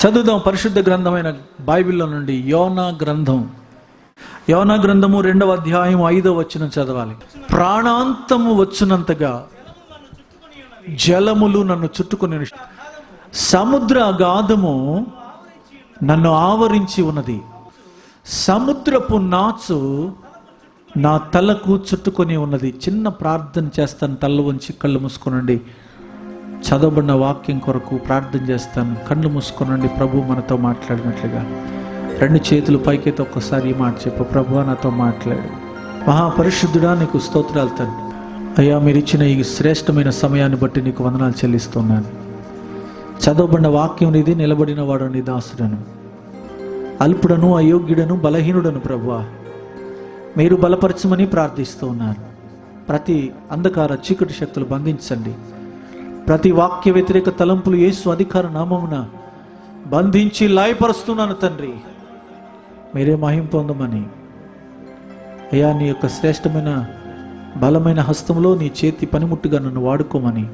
చదువుదాం పరిశుద్ధ గ్రంథమైన బైబిల్లో నుండి యోనా గ్రంథం. యోనా గ్రంథము 2వ అధ్యాయం 5వ వచనం చదవాలి. ప్రాణాంతము వచ్చునంతగా జలములు నన్ను చుట్టుకుని, సముద్ర అగాధము నన్ను ఆవరించి ఉన్నది, సముద్రపు నాచు నా తలకు చుట్టుకొని ఉన్నది. చిన్న ప్రార్థన చేస్తాను, తల్ల వంచి కళ్ళు మూసుకోనండి. చదవబడిన వాక్యం కొరకు ప్రార్థన చేస్తాను, కళ్ళు మూసుకోనండి. ప్రభు మనతో మాట్లాడినట్లుగా 2 చేతులు పైకైతే ఒక్కసారి ఈ మాట చెప్పు. ప్రభు నాతో మాట్లాడు. మహాపరిశుద్ధుడా, నీకు స్తోత్రాలు తండ్రి. అయ్యా, మీరు ఇచ్చిన ఈ శ్రేష్టమైన సమయాన్ని బట్టి నీకు వందనాలు చెల్లిస్తున్నాను. చదవబడిన వాక్యం నీది, నిలబడిన వాడు నీ దాసుడను, అల్పుడను అయోగ్యుడను బలహీనుడను ప్రభువా, మీరు బలపరచమని ప్రార్థిస్తూ ఉన్నారు. ప్రతి అంధకార చీకటి శక్తులు బంధించండి. ప్రతి వాక్య వ్యతిరేక తలంపులు యేసు అధికార నామమున బంధించి లాయపరుస్తున్నాను తండ్రి. మీరే మహిమ పొందమని అయ్యా, నీ యొక్క శ్రేష్టమైన బలమైన హస్తంలో నీ చేతి పనిముట్టుగా నన్ను వాడుకోమని,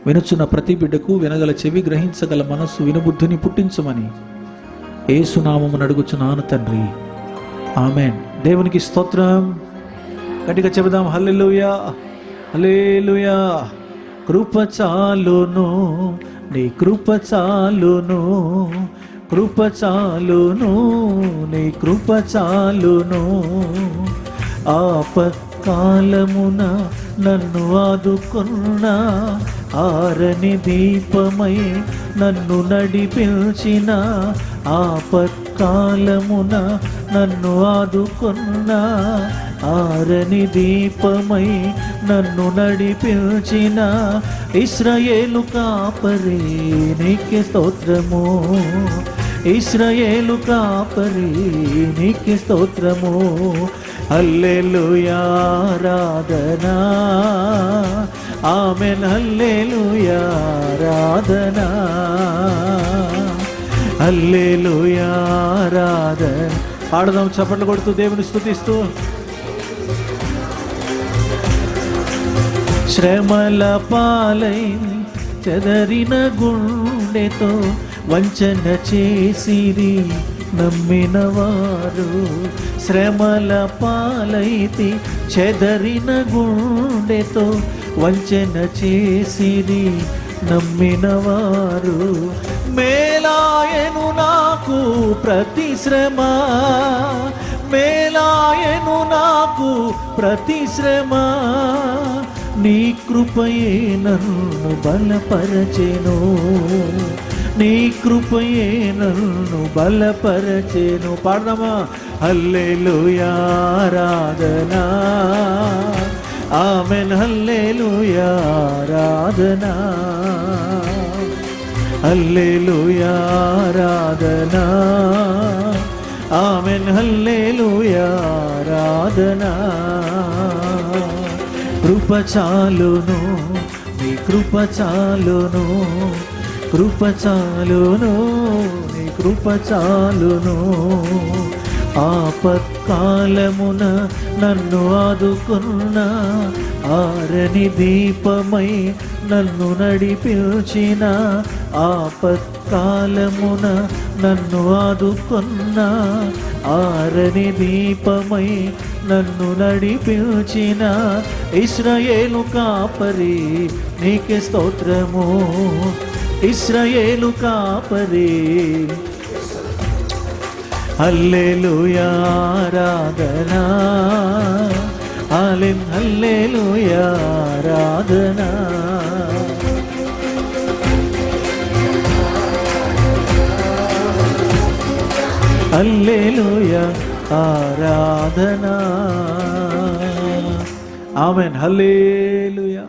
వినుచున్న ప్రతి బిడ్డకు వినగల చెవి, గ్రహించగల మనస్సు, వినుబుద్ధిని పుట్టించమని యేసు నామమున అడుగుచున్నాను తండ్రి. ఆమేన్. దేవునికి స్తోత్రం. గట్టిగా చెబుదాం. హల్లెలూయా, హల్లెలూయా. కృప చాలును, నీ కృప చాలును, కృప చాలును, నీ కృప చాలును. ఆపత్కాలమున నన్ను ఆదుకున్న, ఆరని దీపమై నన్ను నడిపించిన, ఆపత్కాలమున నన్ను ఆదుకున్న, ఆరని దీపమై నన్ను నడిపించిన ఇశ్రాయేలు కాపరి నీకే స్తోత్రము, ఇశ్రాయేలు కాపరి నీకే స్తోత్రము. హల్లెలూయా, ఆరాధనా, ఆమేన్. హల్లెలూయా, ఆరాధనా, హల్లెలూయా, ఆరాధన. పాడదాం చప్పట్లు కొడుతూ దేవుని స్తుతిస్తూ. శ్రమల పాలై చెదరిన గుండెతో వంచన చేసిరి నమ్మిన వారు, శ్రమల పాలైతి చెదరిన గుండెతో వంచన చేసిరి నమ్మిన వారు. మేలాయను నాకు ప్రతి శ్రమ, మేలాయను నాకు ప్రతి శ్రమ, నీ కృపయే నన్ను బలపరచెను, నీ కృపయే నన్ను బలపరచెను. పాడదామా. హల్లెలూయా, ఆరాధనా, ఆమేన్. హల్లెలూయా, ఆరాధనా, హల్లెలూయా, ఆరాధనా, ఆమేన్. హల్లెలూయా, ఆరాధనా. కృప చాలును, నీ కృప చాలును, కృప చాలును, నీ కృప చాలును. ఆపత్కాలమున నన్ను ఆదుకున్న, ఆరని దీపమై నన్ను నడిపించిన, ఆపత్కాలమున నన్ను ఆదుకున్న, ఆరని దీపమై నన్ను నడిపించిన ఇశ్రాయేలు కాపరి నీకే స్తోత్రము, ఇశ్రాయేలు కాపరి. హల్లెలూయా, ఆరాధనా, ఆలెం. హల్లెలూయా, ఆరాధనా, హల్లెలూయా, ఆరాధనా, ఆమేన్. హల్లెలూయా.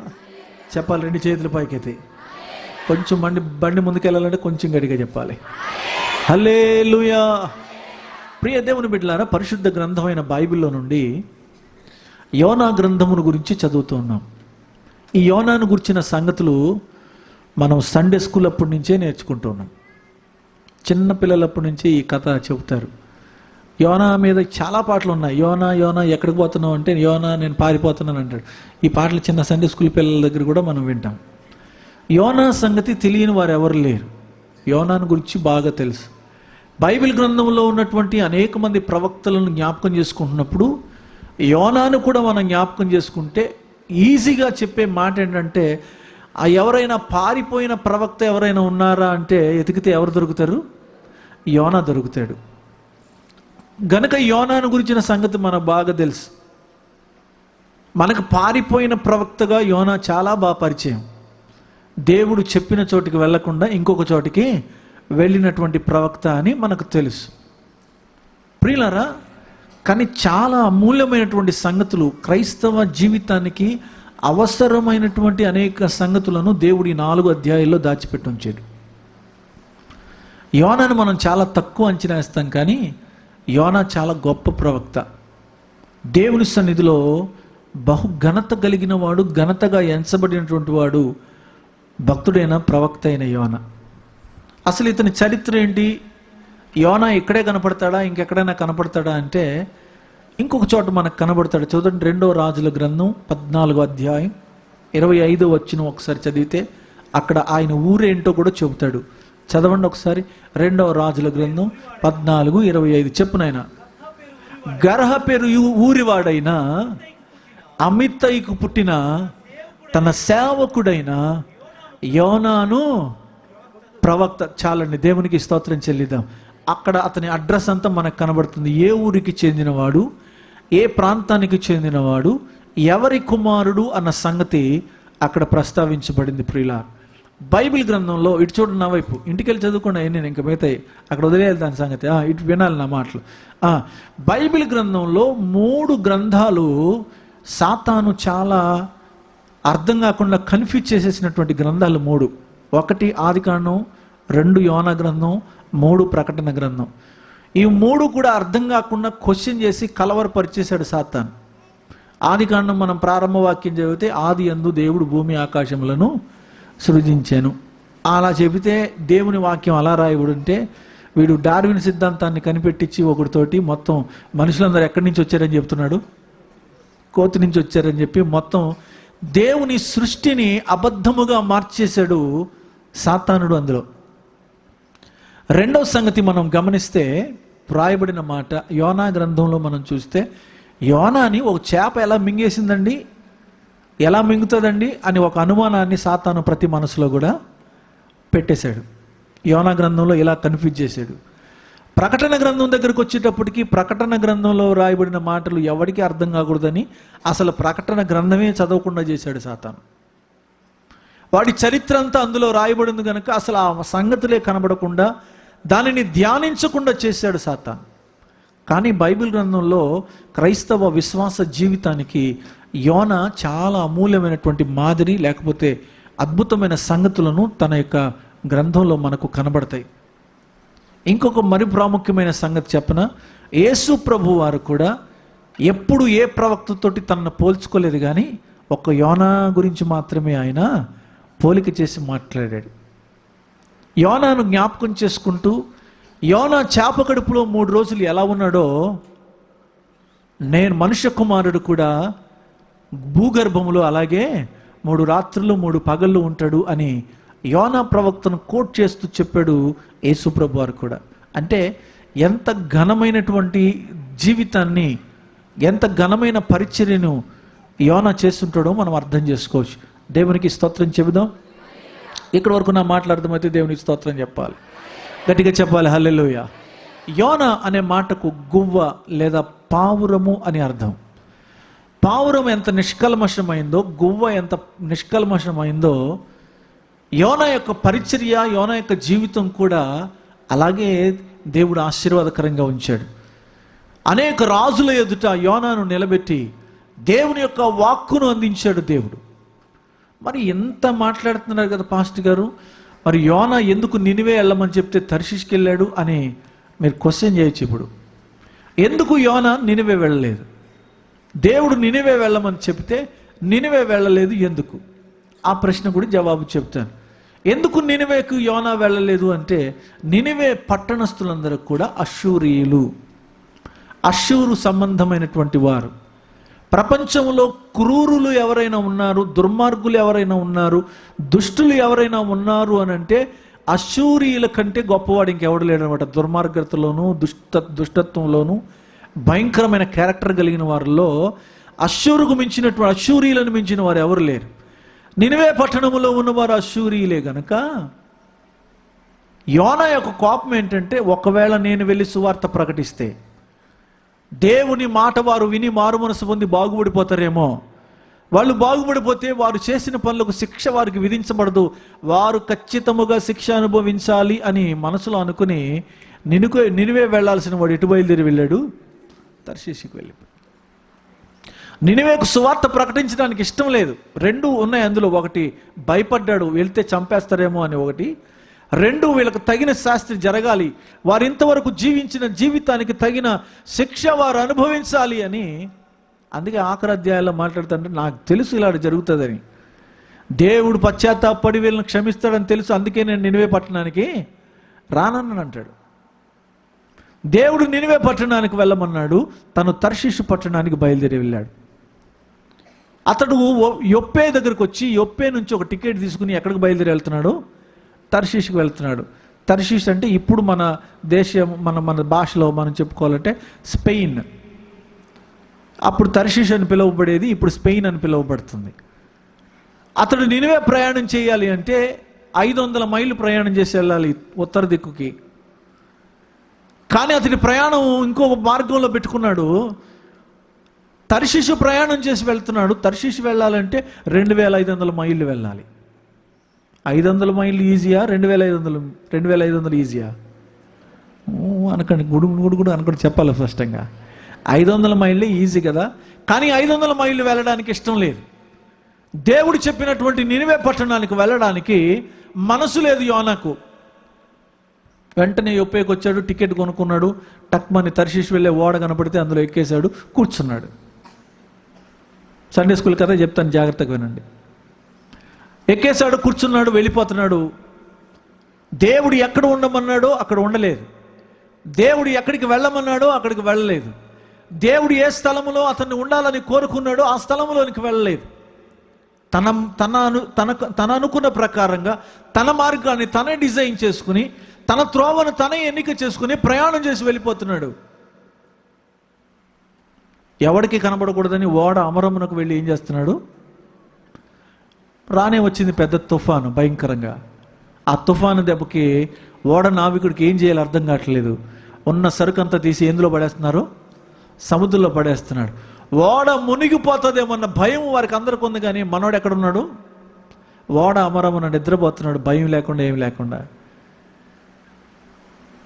చెప్పాలి 2 చేతుల పైకైతే. కొంచెం బండి ముందుకెళ్ళాలంటే కొంచెం గట్టిగా చెప్పాలి. హల్లెలూయా. ప్రియ దేవుని బిడ్డలారా, పరిశుద్ధ గ్రంథమైన బైబిల్లో నుండి యోనా గ్రంథమును గురించి చదువుతూ ఉన్నాం. ఈ యోనాను గురించిన సంగతులు మనం సండే స్కూల్ అప్పటి నుంచే నేర్చుకుంటూ ఉన్నాం. చిన్న పిల్లలప్పటి నుంచి ఈ కథ చెబుతారు. యోనా మీద చాలా పాటలు ఉన్నాయి. యోనా యోనా ఎక్కడికి పోతున్నావు అంటే, యోనా నేను పారిపోతున్నాను అంటాడు. ఈ పాటలు చిన్న సండే స్కూల్ పిల్లల దగ్గర కూడా మనం వింటాం. యోనా సంగతి తెలియని వారు ఎవరు లేరు. యోనాను గురించి బాగా తెలుసు. బైబిల్ గ్రంథంలో ఉన్నటువంటి అనేక మంది ప్రవక్తలను జ్ఞాపకం చేసుకుంటున్నప్పుడు యోనాను కూడా మనం జ్ఞాపకం చేసుకుంటే ఈజీగా చెప్పే మాట ఏంటంటే, ఎవరైనా పారిపోయిన ప్రవక్త ఎవరైనా ఉన్నారా అంటే ఎతికితే ఎవరు దొరుకుతారు? యోనా దొరుకుతాడు. గనక యోనాను గురించిన సంగతి మనకు బాగా తెలుసు. మనకు పారిపోయిన ప్రవక్తగా యోనా చాలా బాగా పరిచయం. దేవుడు చెప్పిన చోటికి వెళ్లకుండా ఇంకొక చోటికి వెళ్ళినటువంటి ప్రవక్త అని మనకు తెలుసు. ప్రియులారా, కానీ చాలా అమూల్యమైనటువంటి సంగతులు, క్రైస్తవ జీవితానికి అవసరమైనటువంటి అనేక సంగతులను దేవుడి 4 అధ్యాయాల్లో దాచిపెట్టి ఉంచాడు. యోనాను మనం చాలా తక్కువ అంచనా వేస్తాం, కానీ యోనా చాలా గొప్ప ప్రవక్త. దేవుని సన్నిధిలో బహు ఘనత కలిగిన వాడు, ఘనతగా ఎంచబడినటువంటి వాడు భక్తుడైన ప్రవక్త అయిన యోనా. అసలు ఇతని చరిత్ర ఏంటి? యోనా ఇక్కడే కనపడతాడా, ఇంకెక్కడైనా కనపడతాడా అంటే ఇంకొక చోట మనకు కనబడతాడు. చూడండి, 2వ రాజుల గ్రంథం 14వ అధ్యాయం 25వ వచనం ఒకసారి చదివితే అక్కడ ఆయన ఊరేంటో కూడా చెబుతాడు. చదవండి ఒకసారి. 2వ రాజుల గ్రంథం 14:25. చెప్పు నాయన. గర్హపెరు ఊరివాడైన అమిత్తయికు పుట్టిన తన సేవకుడైన యోనాను ప్రవక్త. చాలండి, దేవునికి స్తోత్రం చెల్లిద్దాం. అక్కడ అతని అడ్రస్ అంతా మనకు కనబడుతుంది. ఏ ఊరికి చెందినవాడు, ఏ ప్రాంతానికి చెందినవాడు, ఎవరి కుమారుడు అన్న సంగతి అక్కడ ప్రస్తావించబడింది. ప్రియులా, బైబిల్ గ్రంథంలో ఇటు చూడండి, నా వైపు ఇంటికి వెళ్ళి చదువుకోండి. నేను ఇంకా మిగతాయి అక్కడ వదిలేయాలి దాని సంగతి. ఇటు వినాలి నా మాటలు. బైబిల్ గ్రంథంలో 3 గ్రంథాలు సాతాను చాలా అర్థం కాకుండా కన్ఫ్యూజ్ చేసేసినటువంటి గ్రంథాలు 3. 1 ఆదికాండం, 2 యోనా గ్రంథం, 3 ప్రకటన గ్రంథం. ఈ 3 కూడా అర్థం కాకుండా క్వశ్చన్ చేసి కలవరపరిచేశాడు సాతాను. ఆదికాండం మనం ప్రారంభ వాక్యం చదివితే, ఆది యందు దేవుడు భూమి ఆకాశములను సృజించాను. అలా చెబితే దేవుని వాక్యం అలా రాయబడుంటే, వీడు డార్విన్ సిద్ధాంతాన్ని కనిపెట్టించి ఒకటితోటి మొత్తం మనుషులందరూ ఎక్కడి నుంచి వచ్చారని చెప్తున్నాడు, కోతి నుంచి వచ్చారని చెప్పి మొత్తం దేవుని సృష్టిని అబద్ధముగా మార్చేశాడు సాతానుడు. అందులో 2వ సంగతి మనం గమనిస్తే, వ్రాయబడిన మాట యోనా గ్రంథంలో మనం చూస్తే, యోనాని ఒక చేప ఎలా మింగేసిందండి, ఎలా మింగుతుందండి అని ఒక అనుమానాన్ని సాతాను ప్రతి మనసులో కూడా పెట్టేశాడు. యోనా గ్రంథంలో ఇలా కన్ఫ్యూజ్ చేశాడు. ప్రకటన గ్రంథం దగ్గరకు వచ్చేటప్పటికి ప్రకటన గ్రంథంలో రాయబడిన మాటలు ఎవరికి అర్థం కాకూడదని అసలు ప్రకటన గ్రంథమే చదవకుండా చేశాడు సాతాను. వాడి చరిత్ర అంతా అందులో రాయబడింది కనుక అసలు ఆ సంగతులే కనబడకుండా దానిని ధ్యానించకుండా చేశాడు సాతాను. కానీ బైబిల్ గ్రంథంలో క్రైస్తవ విశ్వాస జీవితానికి యోనా చాలా అమూల్యమైనటువంటి మాదిరి, లేకపోతే అద్భుతమైన సంగతులను తన యొక్క గ్రంథంలో మనకు కనబడతాయి. ఇంకొక మరి ప్రాముఖ్యమైన సంగతి చెప్పన, యేసు ప్రభు వారు కూడా ఎప్పుడు ఏ ప్రవక్తతోటి తనను పోల్చుకోలేదు, కానీ ఒక యోనా గురించి మాత్రమే ఆయన పోలిక చేసి మాట్లాడాడు. యోనాను జ్ఞాపకం చేసుకుంటూ, యోనా చేప కడుపులో 3 రోజులు ఎలా ఉన్నాడో, నేను మనుష్య కుమారుడు కూడా భూగర్భములో అలాగే 3 రాత్రులు 3 పగళ్ళు ఉంటాడు అని యోనా ప్రవక్తను కోట్ చేస్తూ చెప్పాడు యేసుప్రభు వారు కూడా. అంటే ఎంత ఘనమైనటువంటి జీవితాన్ని, ఎంత ఘనమైన పరిచర్యను యోనా చేస్తుంటాడో మనం అర్థం చేసుకోవచ్చు. దేవునికి స్తోత్రం చెబుదాం. ఇక్కడ వరకు నా మాట్లాడదామైతే దేవునికి స్తోత్రం చెప్పాలి, గట్టిగా చెప్పాలి హల్లెలూయా. యోనా అనే మాటకు గువ్వ లేదా పావురము అని అర్థం. పావురం ఎంత నిష్కల్మషమైందో, గువ్వ ఎంత నిష్కల్మషమైందో, యోనా యొక్క పరిచర్య, యోనా యొక్క జీవితం కూడా అలాగే దేవుడు ఆశీర్వాదకరంగా ఉంచాడు. అనేక రాజుల ఎదుట యోనాను నిలబెట్టి దేవుని యొక్క వాక్కును అందించాడు దేవుడు. మరి ఎంత మాట్లాడుతున్నారు కదా పాస్టర్ గారు, మరి యోనా ఎందుకు నినివే వెళ్ళమని చెప్తే తర్షీష్కి వెళ్ళాడు అని మీరు క్వశ్చన్ చేయొచ్చు. ఇప్పుడు ఎందుకు యోనా నినివే వెళ్ళలేదు? దేవుడు నినివే వెళ్ళమని చెప్తే నినివే వెళ్ళలేదు ఎందుకు? ఆ ప్రశ్న కూడా జవాబు చెప్తాను. ఎందుకు నినివేకు యోనా వెళ్ళలేదు అంటే, నినివే పట్టణస్థులందరూ కూడా అష్షూరీయులు, అష్షూరు సంబంధమైనటువంటి వారు. ప్రపంచంలో క్రూరులు ఎవరైనా ఉన్నారు, దుర్మార్గులు ఎవరైనా ఉన్నారు, దుష్టులు ఎవరైనా ఉన్నారు అని అంటే అశ్షూరీయుల కంటే గొప్పవాడు ఇంకెవడు లేడనమాట. దుర్మార్గతలోను దుష్టత్వంలోను భయంకరమైన క్యారెక్టర్ కలిగిన వారిలో అశ్షూరీయులను మించిన వారు ఎవరు లేరు. నినివే పట్టణంలో ఉన్నవారు అశ్షూరీయులే గనక యోనా యొక్క కోపం ఏంటంటే, ఒకవేళ నేను వెళ్ళి సువార్త ప్రకటిస్తే దేవుని మాట వారు విని మారు మనసు పొంది బాగుపడిపోతారేమో, వాళ్ళు బాగుపడిపోతే వారు చేసిన పనులకు శిక్ష వారికి విధించబడదు, వారు ఖచ్చితముగా శిక్ష అనుభవించాలి అని మనసులో అనుకుని నినివే వెళ్లాల్సిన వాడు ఎటు బయలుదేరి వెళ్ళాడు? తర్షీషుకు వెళ్ళిపోయాడు. నినివేకు సువార్త ప్రకటించడానికి ఇష్టం లేదు. రెండు ఉన్నాయి అందులో. ఒకటి భయపడ్డాడు, వెళ్తే చంపేస్తారేమో అని. ఒకటి, రెండు, వీళ్ళకు తగిన శాస్త్రి జరగాలి, వారు ఇంతవరకు జీవించిన జీవితానికి తగిన శిక్ష వారు అనుభవించాలి అని. అందుకే ఆఖరి అధ్యాయాల్లో మాట్లాడుతుంటే, నాకు తెలుసు ఇలా జరుగుతుందని, దేవుడు పశ్చాత్తాపడి వీళ్ళని క్షమిస్తాడని తెలుసు, అందుకే నేను నినివే పట్టణానికి రానని అంటాడు. దేవుడు నినివే పట్టణానికి వెళ్ళమన్నాడు, తను తర్షీషు పట్టణానికి బయలుదేరి వెళ్ళాడు. అతడు యొప్పే దగ్గరకు వచ్చి యొప్పే నుంచి ఒక టికెట్ తీసుకుని ఎక్కడికి బయలుదేరి వెళ్తున్నాడు? తర్షీషుకు వెళ్తున్నాడు. తర్షీష్ అంటే ఇప్పుడు మన దేశం, మన భాషలో మనం చెప్పుకోవాలంటే స్పెయిన్. అప్పుడు తర్షీష్ అని పిలువబడేది, ఇప్పుడు స్పెయిన్ అని పిలువబడుతుంది. అతడు నినివే ప్రయాణం చేయాలి అంటే 500 మైళ్ళు ప్రయాణం చేసి వెళ్ళాలి ఉత్తర దిక్కుకి. కానీ అతని ప్రయాణం ఇంకో మార్గంలో పెట్టుకున్నాడు. తర్షీషు ప్రయాణం చేసి వెళ్తున్నాడు. తర్షీషు వెళ్ళాలంటే 2500 మైళ్ళు వెళ్ళాలి. 500 మైళ్ళు ఈజీయా? 2500 ఈజీయా అనకండి. గుడుగుడు అనుకోండి, చెప్పాలి స్పష్టంగా. 500 మైళ్ళే ఈజీ కదా. కానీ 500 మైళ్ళు వెళ్ళడానికి ఇష్టం లేదు. దేవుడు చెప్పినటువంటి నినివే పట్టణానికి వెళ్ళడానికి మనసు లేదు యోనాకు. వెంటనే యొప్పేకి వచ్చాడు, టికెట్ కొనుక్కున్నాడు. టక్మని తర్షీషు వెళ్ళే ఓడ కనపడితే అందులో ఎక్కేశాడు, కూర్చున్నాడు. సండే స్కూల్ కథ చెప్తాను, జాగ్రత్తగా వినండి. ఎక్కేశాడు, కూర్చున్నాడు, వెళ్ళిపోతున్నాడు. దేవుడు ఎక్కడ ఉండమన్నాడో అక్కడ ఉండలేదు. దేవుడు ఎక్కడికి వెళ్ళమన్నాడో అక్కడికి వెళ్ళలేదు. దేవుడు ఏ స్థలంలో అతన్ని ఉండాలని కోరుకున్నాడో ఆ స్థలంలోనికి వెళ్ళలేదు. తన అనుకున్న ప్రకారంగా తన మార్గాన్ని తనే డిజైన్ చేసుకుని, తన త్రోవను తనే ఎన్నిక చేసుకుని ప్రయాణం చేసి వెళ్ళిపోతున్నాడు. ఎవరికి కనబడకూడదని ఓడ అమరమునకు వెళ్ళి ఏం చేస్తున్నాడు? రానే వచ్చింది పెద్ద తుఫాను, భయంకరంగా. ఆ తుఫాను దెబ్బకి ఓడ నావికుడికి ఏం చేయాలో అర్థం కావట్లేదు. ఉన్న సరుకంతా తీసి ఎందులో పడేస్తున్నారు? సముద్రంలో పడేస్తున్నాడు. ఓడ మునిగిపోతుందేమన్న భయం వారికి అందరికి ఉంది. కానీ మనోడు ఎక్కడున్నాడు? ఓడ అమరమున నిద్రపోతున్నాడు, భయం లేకుండా, ఏమి లేకుండా.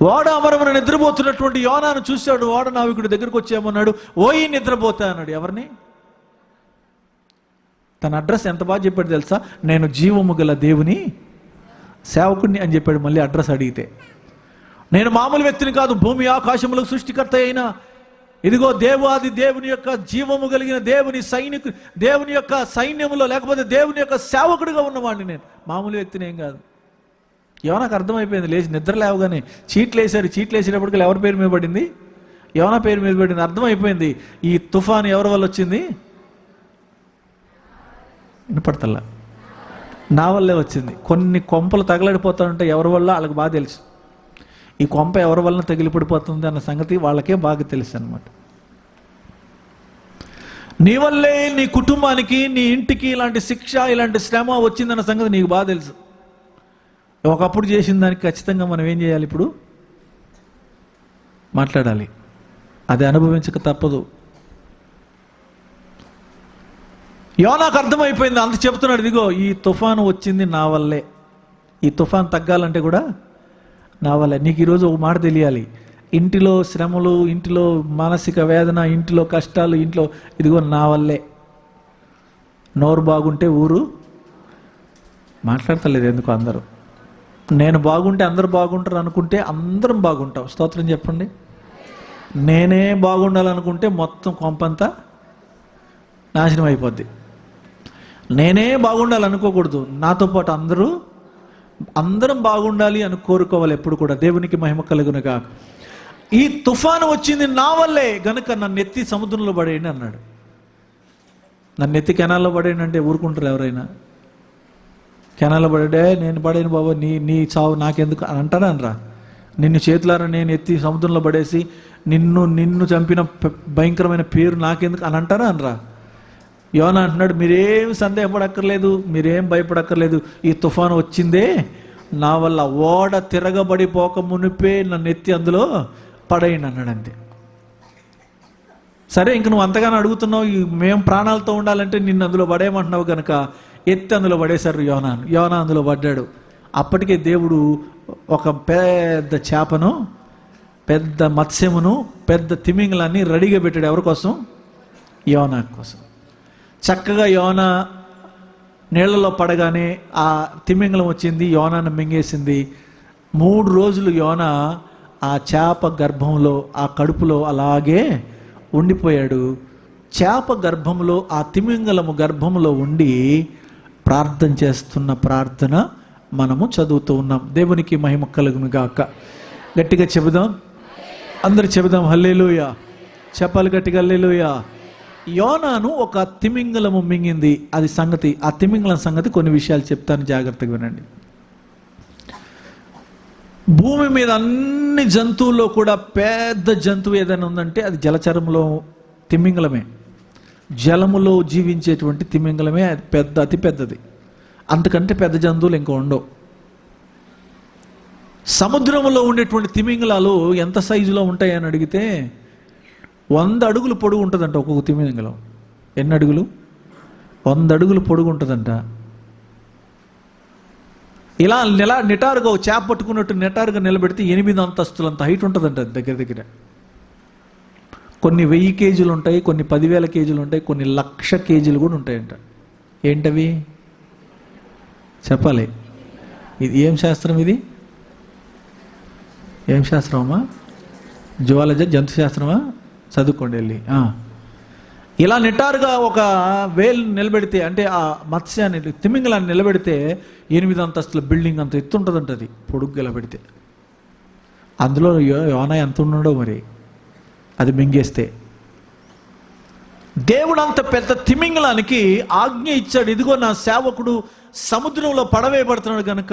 ఓడ అమరమున నిద్రపోతున్నటువంటి యోనాను చూశాడు. ఓడ నావికుడి దగ్గరకు వచ్చేమన్నాడు, ఓయి నిద్రపోతా అన్నాడు. ఎవరిని? తన అడ్రస్ ఎంత బాగా చెప్పాడు తెలుసా? నేను జీవము గల దేవుని సేవకుడిని అని చెప్పాడు. మళ్ళీ అడ్రస్ అడిగితే, నేను మామూలు వ్యక్తిని కాదు, భూమి ఆకాశములకు సృష్టికర్త అయినా ఇదిగో దేవాది దేవుని యొక్క జీవము కలిగిన దేవుని యొక్క సైన్యములో, లేకపోతే దేవుని యొక్క సేవకుడిగా ఉన్నవాడిని నేను, మామూలు వ్యక్తిని ఏం కాదు. యోనాకు అర్థమైపోయింది. లేచి నిద్ర లేవగానే చీట్లు వేసేటప్పటికి ఎవరి పేరు మీద పడింది? యోనా పేరు మీద పడింది. అర్థమైపోయింది, ఈ తుఫాను ఎవరి వల్ల వచ్చింది? వినపడతల్లా, నా వల్లే వచ్చింది. కొన్ని కొంపలు తగలడిపోతా ఉంటాయి, ఎవరి వల్ల వాళ్ళకి బాగా తెలుసు. ఈ కొంప ఎవరి వలన తగిలిపడిపోతుంది అన్న సంగతి వాళ్ళకే బాగా తెలుసు అన్నమాట. నీ వల్లే నీ కుటుంబానికి, నీ ఇంటికి ఇలాంటి శిక్ష, ఇలాంటి శ్రమ వచ్చిందన్న సంగతి నీకు బాగా తెలుసు. ఒకప్పుడు చేసిన దానికి ఖచ్చితంగా మనం ఏం చేయాలి? ఇప్పుడు మాట్లాడాలి. అది అనుభవించక తప్పదు. యోనాకు అర్థమైపోయింది. అంత చెప్తున్నాడు, ఇదిగో ఈ తుఫాను వచ్చింది నా వల్లే. ఈ తుఫాను తగ్గాలంటే కూడా నా వల్లే. నీకు ఈరోజు ఒక మాట తెలియాలి. ఇంటిలో శ్రమలు, ఇంటిలో మానసిక వేదన, ఇంటిలో కష్టాలు, ఇంట్లో ఇదిగో నా వల్లే. నోరు బాగుంటే ఊరు మాట్లాడతలేదు ఎందుకు? అందరూ నేను బాగుంటే అందరూ బాగుంటారు అనుకుంటే అందరం బాగుంటాం. స్తోత్రం చెప్పండి. నేనే బాగుండాలనుకుంటే మొత్తం కొంపంతా నాశనం అయిపోద్ది. నేనే బాగుండాలనుకోకూడదు, నాతో పాటు అందరం బాగుండాలి అని కోరుకోవాలి ఎప్పుడు కూడా. దేవునికి మహిమ కలుగునుగా. ఈ తుఫాను వచ్చింది నా వల్లే గనుక నన్ను ఎత్తి సముద్రంలో పడేయండి అన్నాడు. నన్ను ఎత్తి కెనాల్లో పడేయండి అంటే ఊరుకుంటారు ఎవరైనా? కెనాల్లో పడే, నేను పడేను బాబా, నీ చావు నాకెందుకు అని అంటారా అనరా? నిన్ను చేతులారా నేను ఎత్తి సముద్రంలో పడేసి నిన్ను చంపిన భయంకరమైన పేరు నాకెందుకు అని అంటారా అనరా? యోనా అంటున్నాడు, మీరేం సందేహపడక్కర్లేదు, మీరేం భయపడక్కర్లేదు, ఈ తుఫాను వచ్చిందే నా వల్ల, ఓడ తిరగబడిపోక మునిపే నన్ను ఎత్తి అందులో పడేయండి అన్నాడు. అంతే. సరే, ఇంక నువ్వు అంతగానో అడుగుతున్నావు, మేము ప్రాణాలతో ఉండాలంటే నిన్ను అందులో పడేయమంటున్నావు కనుక ఎత్తి అందులో పడేశారు యోనా అందులో పడ్డాడు. అప్పటికే దేవుడు ఒక పెద్ద చేపను, పెద్ద మత్స్యమును, పెద్ద తిమింగలాన్ని రెడీగా పెట్టాడు. ఎవరి కోసం? యోనా కోసం. చక్కగా యోనా నీళ్లలో పడగానే ఆ తిమింగలం వచ్చింది, యోనాను మింగేసింది. 3 రోజులు యోనా ఆ చేప గర్భంలో, ఆ కడుపులో అలాగే ఉండిపోయాడు. చేప గర్భంలో, ఆ తిమింగలము గర్భంలో ఉండి ప్రార్థన చేస్తున్న ప్రార్థన మనము చదువుతూ ఉన్నాం. దేవునికి మహిమ కలుగును గాక. గట్టిగా చెబుదాం, అందరు చెబుదాం హల్లెలూయా. చెప్పాలి గట్టిగా హల్లెలూయా. యోనాను ఒక తిమింగలము మింగింది, అది సంగతి. ఆ తిమింగలం సంగతి కొన్ని విషయాలు చెప్తాను, జాగ్రత్తగా వినండి. భూమి మీద అన్ని జంతువుల్లో కూడా పెద్ద జంతువు ఏదైనా ఉందంటే అది జలచరంలో తిమింగలమే. జలములో జీవించేటువంటి తిమింగలమే అతి పెద్దది. అంతకంటే పెద్ద జంతువులు ఇంకా ఉండవు. సముద్రంలో ఉండేటువంటి తిమింగలాలు ఎంత సైజులో ఉంటాయని అడిగితే 100 అడుగులు పొడుగు ఉంటుందంట ఒక్కొక్క తిమింగలం. ఎన్ని అడుగులు? 100 అడుగులు పొడుగు ఉంటుందంట. ఇలా నిటారుగా చేప పట్టుకున్నట్టు నిటారుగా నిలబెడితే 8 అంతస్తులంత హైట్ ఉంటుందంట దగ్గర. కొన్ని 1000 కేజీలు ఉంటాయి, కొన్ని 10,000 కేజీలు ఉంటాయి, కొన్ని 1,00,000 కేజీలు కూడా ఉంటాయంట. ఏంటవి? చెప్పాలి. ఇది ఏం శాస్త్రం? ఇది ఏం శాస్త్రం అమ్మా? జువాలజీ, జంతు శాస్త్రమా? చదువుకోండి వెళ్ళి. ఇలా నిటారుగా ఒక వేలు నిలబెడితే, అంటే ఆ మత్స్యాన్ని, తిమింగలాన్ని నిలబెడితే 8 అంతస్తుల బిల్డింగ్ అంత ఎత్తు ఉంటుందంట అది పొడుగ్గా నిలబెడితే. అందులో యోనా ఎంత ఉన్నాడో మరి, అది మింగేస్తే. దేవుడు అంత పెద్ద తిమింగలానికి ఆజ్ఞ ఇచ్చాడు, ఇదిగో నా సేవకుడు సముద్రంలో పడవేయబడుతున్నాడు కనుక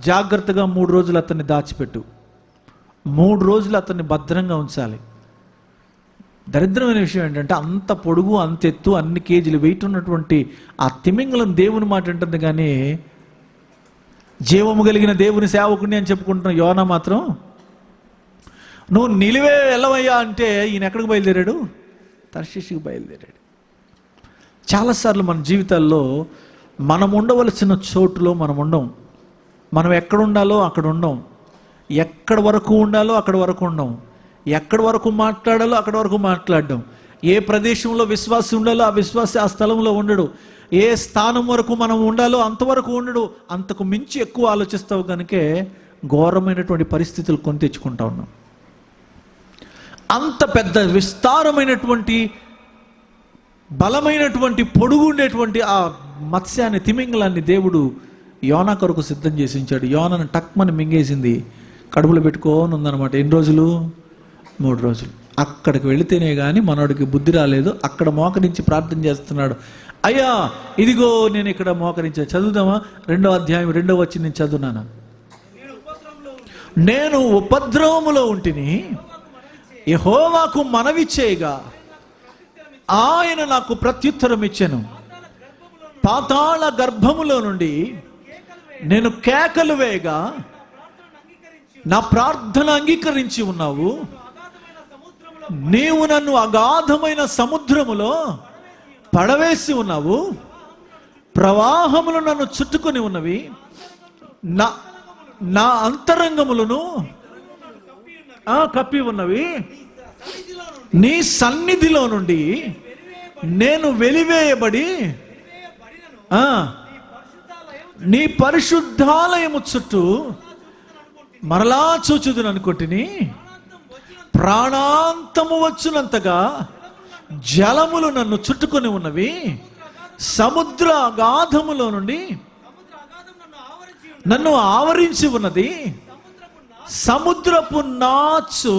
జాగ్రత్తగా 3 రోజులు అతన్ని దాచిపెట్టు, 3 రోజులు అతన్ని భద్రంగా ఉంచాలి. దరిద్రమైన విషయం ఏంటంటే అంత పొడుగు, అంత ఎత్తు, అన్ని కేజీలు వెయిట్ ఉన్నటువంటి ఆ తిమింగలం దేవుని మాట ఉంటుంది, కానీ జీవము కలిగిన దేవుని సేవకుడిని అని చెప్పుకుంటున్న యోనా మాత్రం, నువ్వు నిలివే వెళ్ళవయ్యా అంటే ఈయన ఎక్కడికి బయలుదేరాడు? తర్షీషుకి బయలుదేరాడు. చాలాసార్లు మన జీవితాల్లో మనం ఉండవలసిన చోటులో మనం ఉండం. మనం ఎక్కడ ఉండాలో అక్కడ ఉండం. ఎక్కడి వరకు ఉండాలో అక్కడ వరకు ఉండం. ఎక్కడి వరకు మాట్లాడాలో అక్కడ వరకు మాట్లాడడం. ఏ ప్రదేశంలో విశ్వాసి ఉండాలో ఆ విశ్వాసి ఆ స్థలంలో ఉండడు. ఏ స్థానం వరకు మనం ఉండాలో అంతవరకు ఉండడు. అంతకు మించి ఎక్కువ ఆలోచిస్తావు కనుకే ఘోరమైనటువంటి పరిస్థితులు కొని తెచ్చుకుంటా ఉన్నాం. అంత పెద్ద విస్తారమైనటువంటి బలమైనటువంటి పొడుగు ఉండేటువంటి ఆ మత్స్యాన్ని, తిమింగలాన్ని దేవుడు యోనా కొరకు సిద్ధం చేసి ఉంచాడు. యోనాను టక్మని మింగేసింది, కడుపులో పెట్టుకోని ఉందన్నమాట. ఎన్ని రోజులు? 3 రోజులు. అక్కడికి వెళితేనే కానీ మనోడికి బుద్ధి రాలేదు. అక్కడ మోకరించి ప్రార్థన చేస్తున్నాడు, అయ్యా ఇదిగో నేను ఇక్కడ మోకరించా. చదువుదామా? 2వ అధ్యాయం 2వ వచనం నేను చదువునాను. నేను ఉపద్రవములో ఉంటిని, యెహోవాకు మనవి చేయగా ఆయన నాకు ప్రత్యుత్తరం ఇచ్చెను. పాతాళ గర్భములో నుండి నేను కేకలు వేయగా నా ప్రార్థన అంగీకరించి ఉన్నావు. నీవు నన్ను అగాధమైన సముద్రములో పడవేసి ఉన్నావు. ప్రవాహములు నన్ను చుట్టుకొని ఉన్నవి. నా అంతరంగములను కప్పి ఉన్నవి. నీ సన్నిధిలో నుండి నేను వెలివేయబడి నీ పరిశుద్ధాలయము చుట్టూ మరలా చూచుదును అనుకుంటుని. ప్రాణాంతము వచ్చునంతగా జలములు నన్ను చుట్టుకొని ఉన్నవి. సముద్ర అగాధములో నుండి నన్ను ఆవరించి ఉన్నది. సముద్రపు నాచు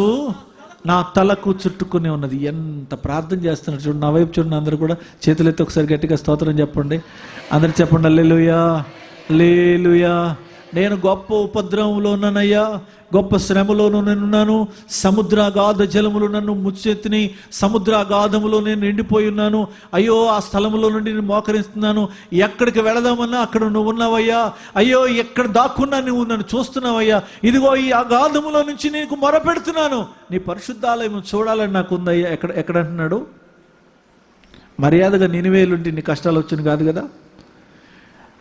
నా తలకు చుట్టుకుని ఉన్నది. ఎంత ప్రార్థన చేస్తున్నారు చూడండి. నా వైపు చూడండి. అందరూ కూడా చేతులెత్తి ఒకసారి గట్టిగా స్తోత్రం చెప్పండి. అందరు చెప్పండి హల్లెలూయా, హల్లెలూయా. నేను గొప్ప ఉపద్రవంలో ఉన్నానయ్యా, గొప్ప శ్రమలోనూ నేనున్నాను. సముద్రాగాధ జలములు నన్ను ముచ్చెత్తిని, సముద్రాగాధములో నేను నిండిపోయి ఉన్నాను. అయ్యో, ఆ స్థలంలో నుండి నేను మోకరిస్తున్నాను. ఎక్కడికి వెళదామన్నా అక్కడ నువ్వు ఉన్నావయ్యా. అయ్యో, ఎక్కడ దాక్కున్నా నువ్వు నన్ను చూస్తున్నావయ్యా. ఇదిగో ఈ అగాధములో నుంచి నీకు మొరపెడుతున్నాను. నీ పరిశుద్ధాలయం చూడాలని నాకు ఉందయ్యా. ఎక్కడ అంటున్నాడు? మర్యాదగా నినివేలుంటే నీ కష్టాలు వచ్చిన కాదు కదా.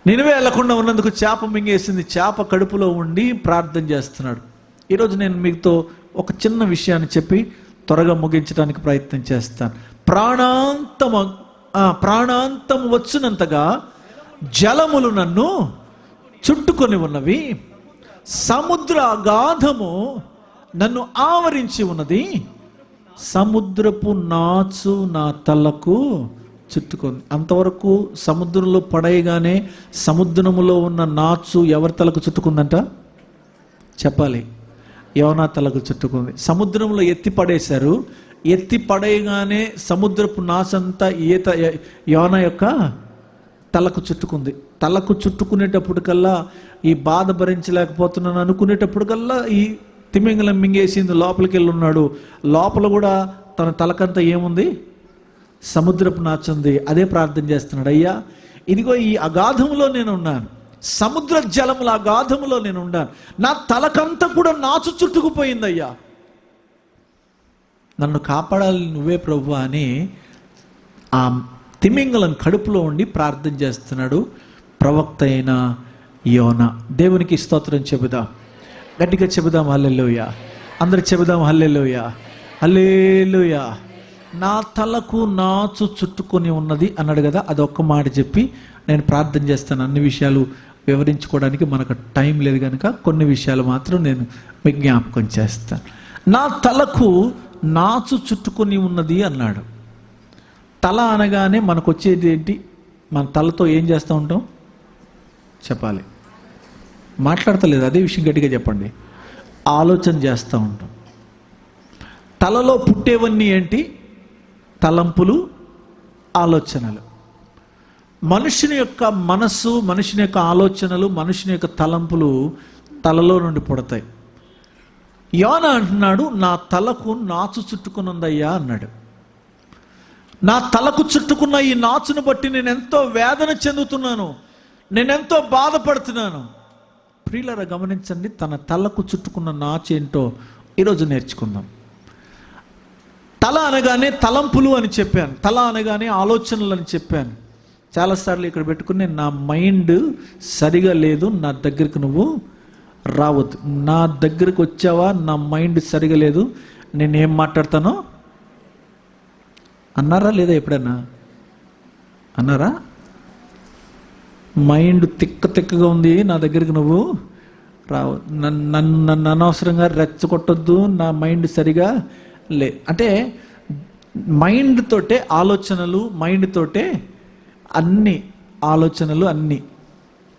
నినివే వెళ్లకుండా ఉన్నందుకు చేప మింగేసింది. చేప కడుపులో ఉండి ప్రార్థన చేస్తున్నాడు. ఈరోజు నేను మీతో ఒక చిన్న విషయాన్ని చెప్పి త్వరగా ముగించడానికి ప్రయత్నం చేస్తాను. ప్రాణాంతము వచ్చినంతగా జలములు నన్ను చుట్టుకొని ఉన్నవి, సముద్ర అగాధము నన్ను ఆవరించి ఉన్నది, సముద్రపు నాచు నా తలకు చుట్టుకుంది. అంతవరకు సముద్రంలో పడేయగానే సముద్రములో ఉన్న నాచు ఎవరి తలకు చుట్టుకుందంట? చెప్పాలి. యోనా తలకు చుట్టుకుంది. సముద్రంలో ఎత్తి పడేశారు. ఎత్తి పడేయగానే సముద్రపు నాచంతా యోనా యొక్క తలకు చుట్టుకుంది. తలకు చుట్టుకునేటప్పటికల్లా ఈ బాధ భరించలేకపోతున్నాను అనుకునేటప్పటికల్లా ఈ తిమింగలం మింగేసింది. లోపలికి వెళ్ళి ఉన్నాడు. లోపల కూడా తన తలకంతా ఏముంది? సముద్రపు నాచుంది. అదే ప్రార్థన చేస్తున్నాడు. అయ్యా, ఇదిగో ఈ అగాధములో నేను ఉన్నాను, సముద్ర జలముల అగాధములో నేను ఉన్నాను. నా తలకంతా కూడా నాచు చుట్టుకుపోయిందయ్యా, నన్ను కాపాడాలి నువ్వే ప్రభు అని ఆ తిమింగలం కడుపులో ఉండి ప్రార్థన చేస్తున్నాడు ప్రవక్త అయిన యోనా. దేవునికి స్తోత్రం చెబుదాం, గట్టిగా చెబుదాం హల్లెలూయా. అందరు చెబుదాం హల్లెలూయా, హల్లెలూయా. నా తలకు నాచు చుట్టుకొని ఉన్నది అన్నాడు కదా. అదొక్క మాట చెప్పి నేను ప్రార్థన చేస్తాను. అన్ని విషయాలు వివరించుకోవడానికి మనకు టైం లేదు కనుక కొన్ని విషయాలు మాత్రం నేను మీకు జ్ఞాపకం చేస్తాను. నా తలకు నాచు చుట్టుకొని ఉన్నది అన్నాడు. తల అనగానే మనకు వచ్చేది ఏంటి? మన తలతో ఏం చేస్తూ ఉంటాం? చెప్పాలి. మాట్లాడతలేదు, అదే విషయం గట్టిగా చెప్పండి. ఆలోచన చేస్తూ ఉంటాం. తలలో పుట్టేవన్నీ ఏంటి? తలంపులు, ఆలోచనలు. మనుషుని యొక్క మనస్సు, మనుషుని యొక్క ఆలోచనలు, మనుషుని యొక్క తలంపులు తలలో నుండి పుడతాయి. యోనా అంటున్నాడు, నా తలకు నాచు చుట్టుకుని ఉందయ్యా అన్నాడు. నా తలకు చుట్టుకున్న ఈ నాచును బట్టి నేను ఎంతో వేదన చెందుతున్నాను, నేనెంతో బాధపడుతున్నాను. ప్రియులారా గమనించండి, తన తలకు చుట్టుకున్న నాచు ఏంటో ఈరోజు నేర్చుకుందాం. తల అనగానే తలంపులు అని చెప్పాను, తల అనగానే ఆలోచనలు అని చెప్పాను. చాలాసార్లు ఇక్కడ పెట్టుకుని నా మైండ్ సరిగా లేదు, నా దగ్గరికి నువ్వు రావద్దు. నా దగ్గరికి వచ్చావా, నా మైండ్ సరిగా లేదు, నేనేం మాట్లాడతానో అన్నారా లేదా? ఎప్పుడన్నా అన్నారా? మైండ్ తిక్కగా ఉంది, నా దగ్గరికి నువ్వు రావు, నన్ను అనవసరంగా రెచ్చగొట్టొద్దు, నా మైండ్ సరిగా అంటే మైండ్ తోటే ఆలోచనలు, మైండ్ తోటే అన్ని ఆలోచనలు అన్నీ.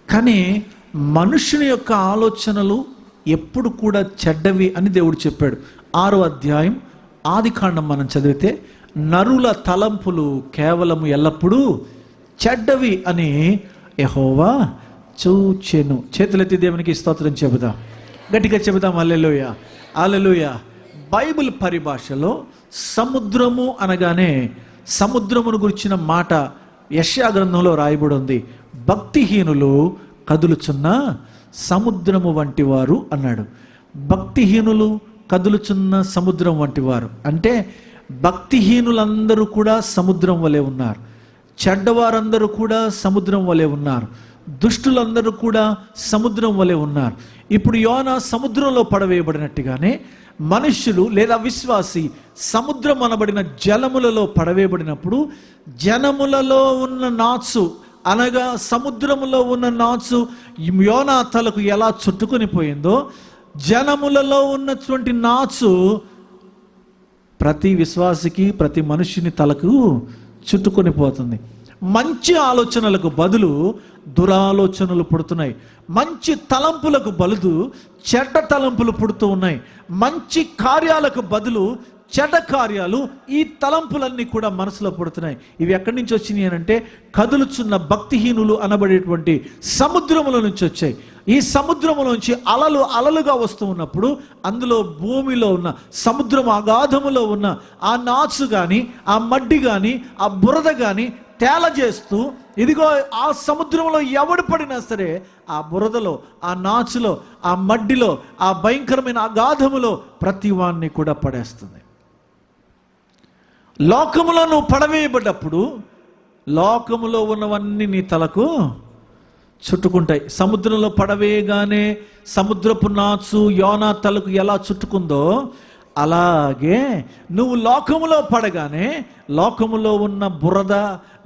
కానీ మనుషుని యొక్క ఆలోచనలు ఎప్పుడు కూడా చెడ్డవి అని దేవుడు చెప్పాడు. 6వ అధ్యాయం ఆదికాండం మనం చదివితే, నరుల తలంపులు కేవలము ఎల్లప్పుడూ చెడ్డవి అని యెహోవా చూచెను. చేతులెత్తి దేవునికి స్తోత్రం చెబుదాం, గట్టిగా చెబుదాం హల్లెలూయా, హల్లెలూయా. బైబిల్ పరిభాషలో సముద్రము అనగానే సముద్రమును గురించిన మాట యెషయా గ్రంథంలో రాయబడి ఉంది. భక్తిహీనులు కదులుచున్న సముద్రము వంటి వారు అన్నాడు. భక్తిహీనులు కదులుచున్న సముద్రం వంటి వారు అంటే భక్తిహీనులందరూ కూడా సముద్రం వలె ఉన్నారు, చెడ్డవారందరూ కూడా సముద్రం వలె ఉన్నారు, దుష్టులందరూ కూడా సముద్రం వలె ఉన్నారు. ఇప్పుడు యోనా సముద్రంలో పడవేయబడినట్టుగానే మనుష్యులు లేదా విశ్వాసి సముద్రం అనబడిన జలములలో పడవేయబడినప్పుడు, జనములలో ఉన్న నాచు అనగా సముద్రములో ఉన్న నాచు యోనా తలకు ఎలా చుట్టుకొని పోయిందో, జనములలో ఉన్నటువంటి నాచు ప్రతి విశ్వాసికి, ప్రతి మనుష్యుని తలకు చుట్టుకొని పోతుంది. మంచి ఆలోచనలకు బదులు దురాలోచనలు పుడుతున్నాయి, మంచి తలంపులకు బదులు చెడ్డ తలంపులు పుడుతూ ఉన్నాయి, మంచి కార్యాలకు బదులు చెడ్డ కార్యాలు, ఈ తలంపులన్నీ కూడా మనసులో పుడుతున్నాయి. ఇవి ఎక్కడి నుంచి వచ్చినాయి అంటే కదులుచున్న భక్తిహీనులు అనబడేటువంటి సముద్రముల నుంచి వచ్చాయి. ఈ సముద్రములోంచి అలలు అలలుగా వస్తూ ఉన్నప్పుడు అందులో భూమిలో ఉన్న సముద్రం అగాధములో ఉన్న ఆ నాచు కానీ, ఆ మడ్డి కానీ, ఆ బురద కానీ తేలజేస్తూ, ఇదిగో ఆ సముద్రంలో ఎవడు పడినా సరే ఆ బురదలో, ఆ నాచులో, ఆ మడ్డిలో, ఆ భయంకరమైన అగాధములో ప్రతి వాన్ని కూడా పడేస్తుంది. లోకములో నువ్వు పడవేయబడ్డప్పుడు లోకములో ఉన్నవన్నీ నీ తలకు చుట్టుకుంటాయి. సముద్రంలో పడవేయగానే సముద్రపు నాచు యోనా తలకు ఎలా చుట్టుకుందో, అలాగే నువ్వు లోకములో పడగానే లోకములో ఉన్న బురద,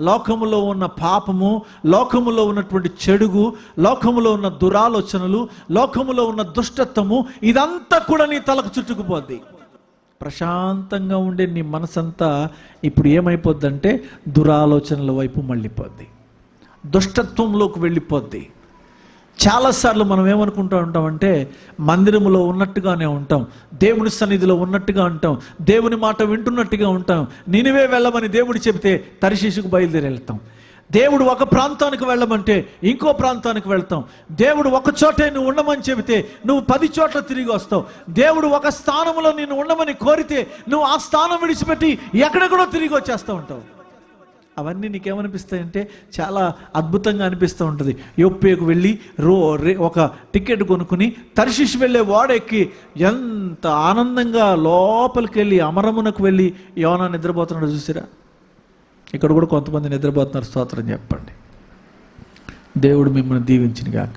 లోకములో ఉన్న పాపము, లోకములో ఉన్నటువంటి చెడుగు, లోకములో ఉన్న దురాలోచనలు, లోకములో ఉన్న దుష్టత్వము, ఇదంతా కూడా నీ తలకు చుట్టుకుపోద్ది. ప్రశాంతంగా ఉండే నీ మనసంతా ఇప్పుడు ఏమైపోద్దంటే దురాలోచనల వైపు మళ్ళీపోద్ది, దుష్టత్వంలోకి వెళ్ళిపోద్ది. చాలాసార్లు మనం ఏమనుకుంటూ ఉంటామంటే మందిరములో ఉన్నట్టుగానే ఉంటాం, దేవుని సన్నిధిలో ఉన్నట్టుగా ఉంటాం, దేవుని మాట వింటున్నట్టుగా ఉంటాం. నినివే వెళ్ళమని దేవుడు చెబితే తర్షీషుకు బయలుదేరి వెళ్తాం. దేవుడు ఒక ప్రాంతానికి వెళ్ళమంటే ఇంకో ప్రాంతానికి వెళ్తాం. దేవుడు ఒక చోటే నువ్వు ఉండమని చెబితే నువ్వు 10 చోట్ల తిరిగి వస్తావు. దేవుడు ఒక స్థానంలో నిన్ను ఉండమని కోరితే నువ్వు ఆ స్థానం విడిచిపెట్టి ఎక్కడెక్కడో తిరిగి వచ్చేస్తూ ఉంటావు. అవన్నీ నీకేమనిపిస్తాయంటే చాలా అద్భుతంగా అనిపిస్తూ ఉంటుంది. యొప్పేకు వెళ్ళి ఒక టికెట్ కొనుక్కుని తర్షీషు వెళ్ళే ఓడెక్కి ఎంత ఆనందంగా లోపలికి వెళ్ళి అమరమునకు వెళ్ళి యోనా నిద్రపోతున్నాడు చూసిరా. ఇక్కడ కూడా కొంతమంది నిద్రపోతున్నారు. స్తోత్రం చెప్పండి. దేవుడు మిమ్మల్ని దీవించిన గాక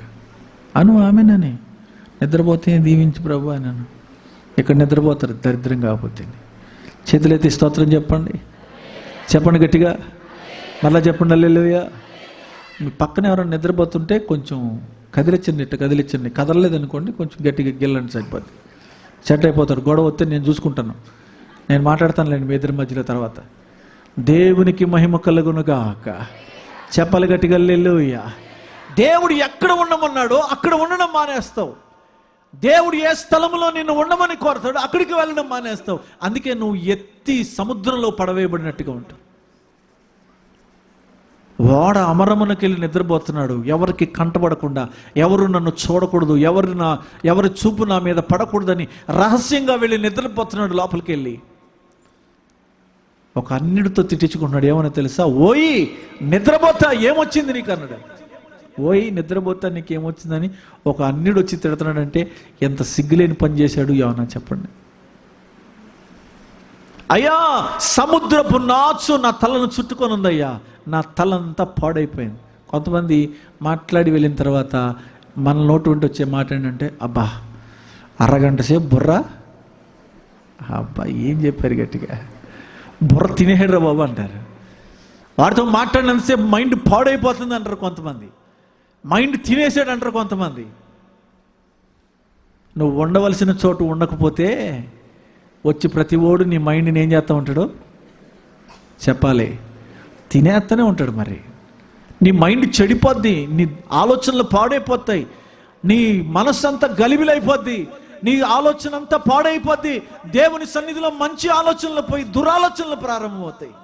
అను ఆమెనని. నిద్రపోతే దీవించి ప్రభు అని అను. ఇక్కడ నిద్రపోతారు దరిద్రం కాకపోతే. చేతులెత్తి స్తోత్రం చెప్పండి. చెప్పండి గట్టిగా, మళ్ళా చెప్పండి హల్లెలూయా. మీ పక్కన ఎవరైనా నిద్రపోతుంటే కొంచెం కదిలించండి. కదలలేదనుకోండి కొంచెం గట్టిగా గిల్లండి, సరిపోద్ది. సెట్ అయిపోతారు. గొడవ వస్తే నేను చూసుకుంటాను, నేను మాట్లాడతానులేండి మీ ఇద్దరి మధ్యలో తర్వాత. దేవునికి మహిమ కలుగునుగాక. చెప్పాలి గట్టిగా హల్లెలూయా. దేవుడు ఎక్కడ ఉండమన్నాడో అక్కడ ఉండడం మానేస్తావు. దేవుడు ఏ స్థలంలో నిన్ను ఉండమని కోరతాడు అక్కడికి వెళ్ళడం మానేస్తావు. అందుకే నువ్వు ఎత్తి సముద్రంలో పడవేయబడినట్టుగా ఉంటావు. వాడ అమరమునకి వెళ్ళి నిద్రపోతున్నాడు, ఎవరికి కంటపడకుండా, ఎవరు నన్ను చూడకూడదు, ఎవరి చూపు నా మీద పడకూడదని రహస్యంగా వెళ్ళి నిద్రపోతున్నాడు. లోపలికి వెళ్ళి ఒక అన్నిటితో తిట్టించుకుంటున్నాడు. ఏమని తెలుసా? ఓయి నిద్రపోతా ఏమొచ్చింది నీకు అన్నాడు. ఓయి నిద్రపోతా నీకు ఏమొచ్చిందని ఒక అన్నిడు వచ్చి తిడుతున్నాడంటే ఎంత సిగ్గులేని పని చేశాడు యోనా చెప్పండి. అయ్యా సముద్రపు నాచు నా తలను చుట్టుకొని ఉందయ్యా, నా తలంతా పాడైపోయింది. కొంతమంది మాట్లాడి వెళ్ళిన తర్వాత మన నోటు వెంట వచ్చే మాట ఏంటంటే, అబ్బా అరగంట సేపు బుర్ర, అబ్బా ఏం చెప్పారు గట్టిగా, బుర్ర తినేహడ్రా బాబు అంటారు. వాడితో మాట్లాడినంతసేపు మైండ్ పాడైపోతుంది అంటారు కొంతమంది, మైండ్ తినేసాడు అంటారు కొంతమంది. నువ్వు ఉండవలసిన చోటు ఉండకపోతే వచ్చి ప్రతి ఓడు నీ మైండ్ని ఏం చేస్తూ ఉంటాడు చెప్పాలి, తినేస్తూనే ఉంటాడు. మరి నీ మైండ్ చెడిపోద్ది, నీ ఆలోచనలు పాడైపోతాయి, నీ మనస్సు అంతా గలిబిలైపోద్ది, నీ ఆలోచన అంతా పాడైపోద్ది. దేవుని సన్నిధిలో మంచి ఆలోచనలు పోయి దురాలోచనలు ప్రారంభమవుతాయి.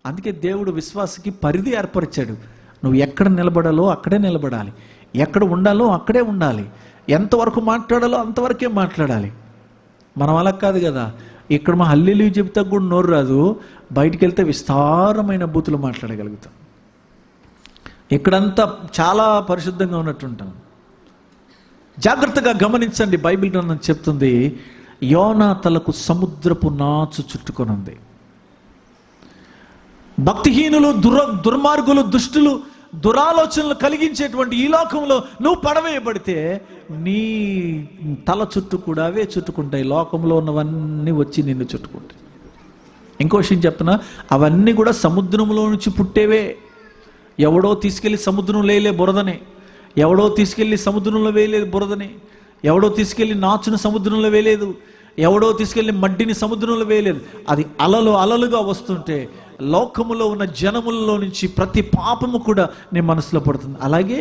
అందుకే దేవుడు విశ్వాసకి పరిధి ఏర్పరిచాడు. నువ్వు ఎక్కడ నిలబడాలో అక్కడే నిలబడాలి, ఎక్కడ ఉండాలో అక్కడే ఉండాలి, ఎంతవరకు మాట్లాడాలో అంతవరకే మాట్లాడాలి. మనం అలా కాదు కదా, ఇక్కడ మా హల్లెలూయా చెబితే కూడా నోరు రాదు, బయటికి వెళ్తే విస్తారమైన బూతులు మాట్లాడగలుగుతాం. ఇక్కడంతా చాలా పరిశుద్ధంగా ఉన్నట్టుంటాం. జాగ్రత్తగా గమనించండి, బైబిల్ గ్రంథం చెప్తుంది యోనా తలకు సముద్రపు నాచు చుట్టుకొని ఉంది. భక్తిహీనులు, దుర్మార్గులు, దుష్టులు, దురాలోచనలు కలిగించేటువంటి ఈ లోకంలో నువ్వు పడవేయబడితే నీ తల చుట్టూ కూడా అవే చుట్టుకుంటాయి. లోకంలో ఉన్నవన్నీ వచ్చి నిన్ను చుట్టుకుంటాయి. ఇంకో విషయం చెప్తున్నా, అవన్నీ కూడా సముద్రంలో నుంచి పుట్టేవే. ఎవడో తీసుకెళ్ళి సముద్రం లేలే బురదని, ఎవడో తీసుకెళ్ళి సముద్రంలో వేయలేదు బురదని, ఎవడో తీసుకెళ్ళి నాచును సముద్రంలో వేయలేదు, ఎవడో తీసుకెళ్ళి మడ్డిని సముద్రంలో వేయలేదు. అది అలలుగా వస్తుంటే లోకములో ఉన్న జనములలో నుంచి ప్రతి పాపము కూడా నీ మనసులో పడుతుంది. అలాగే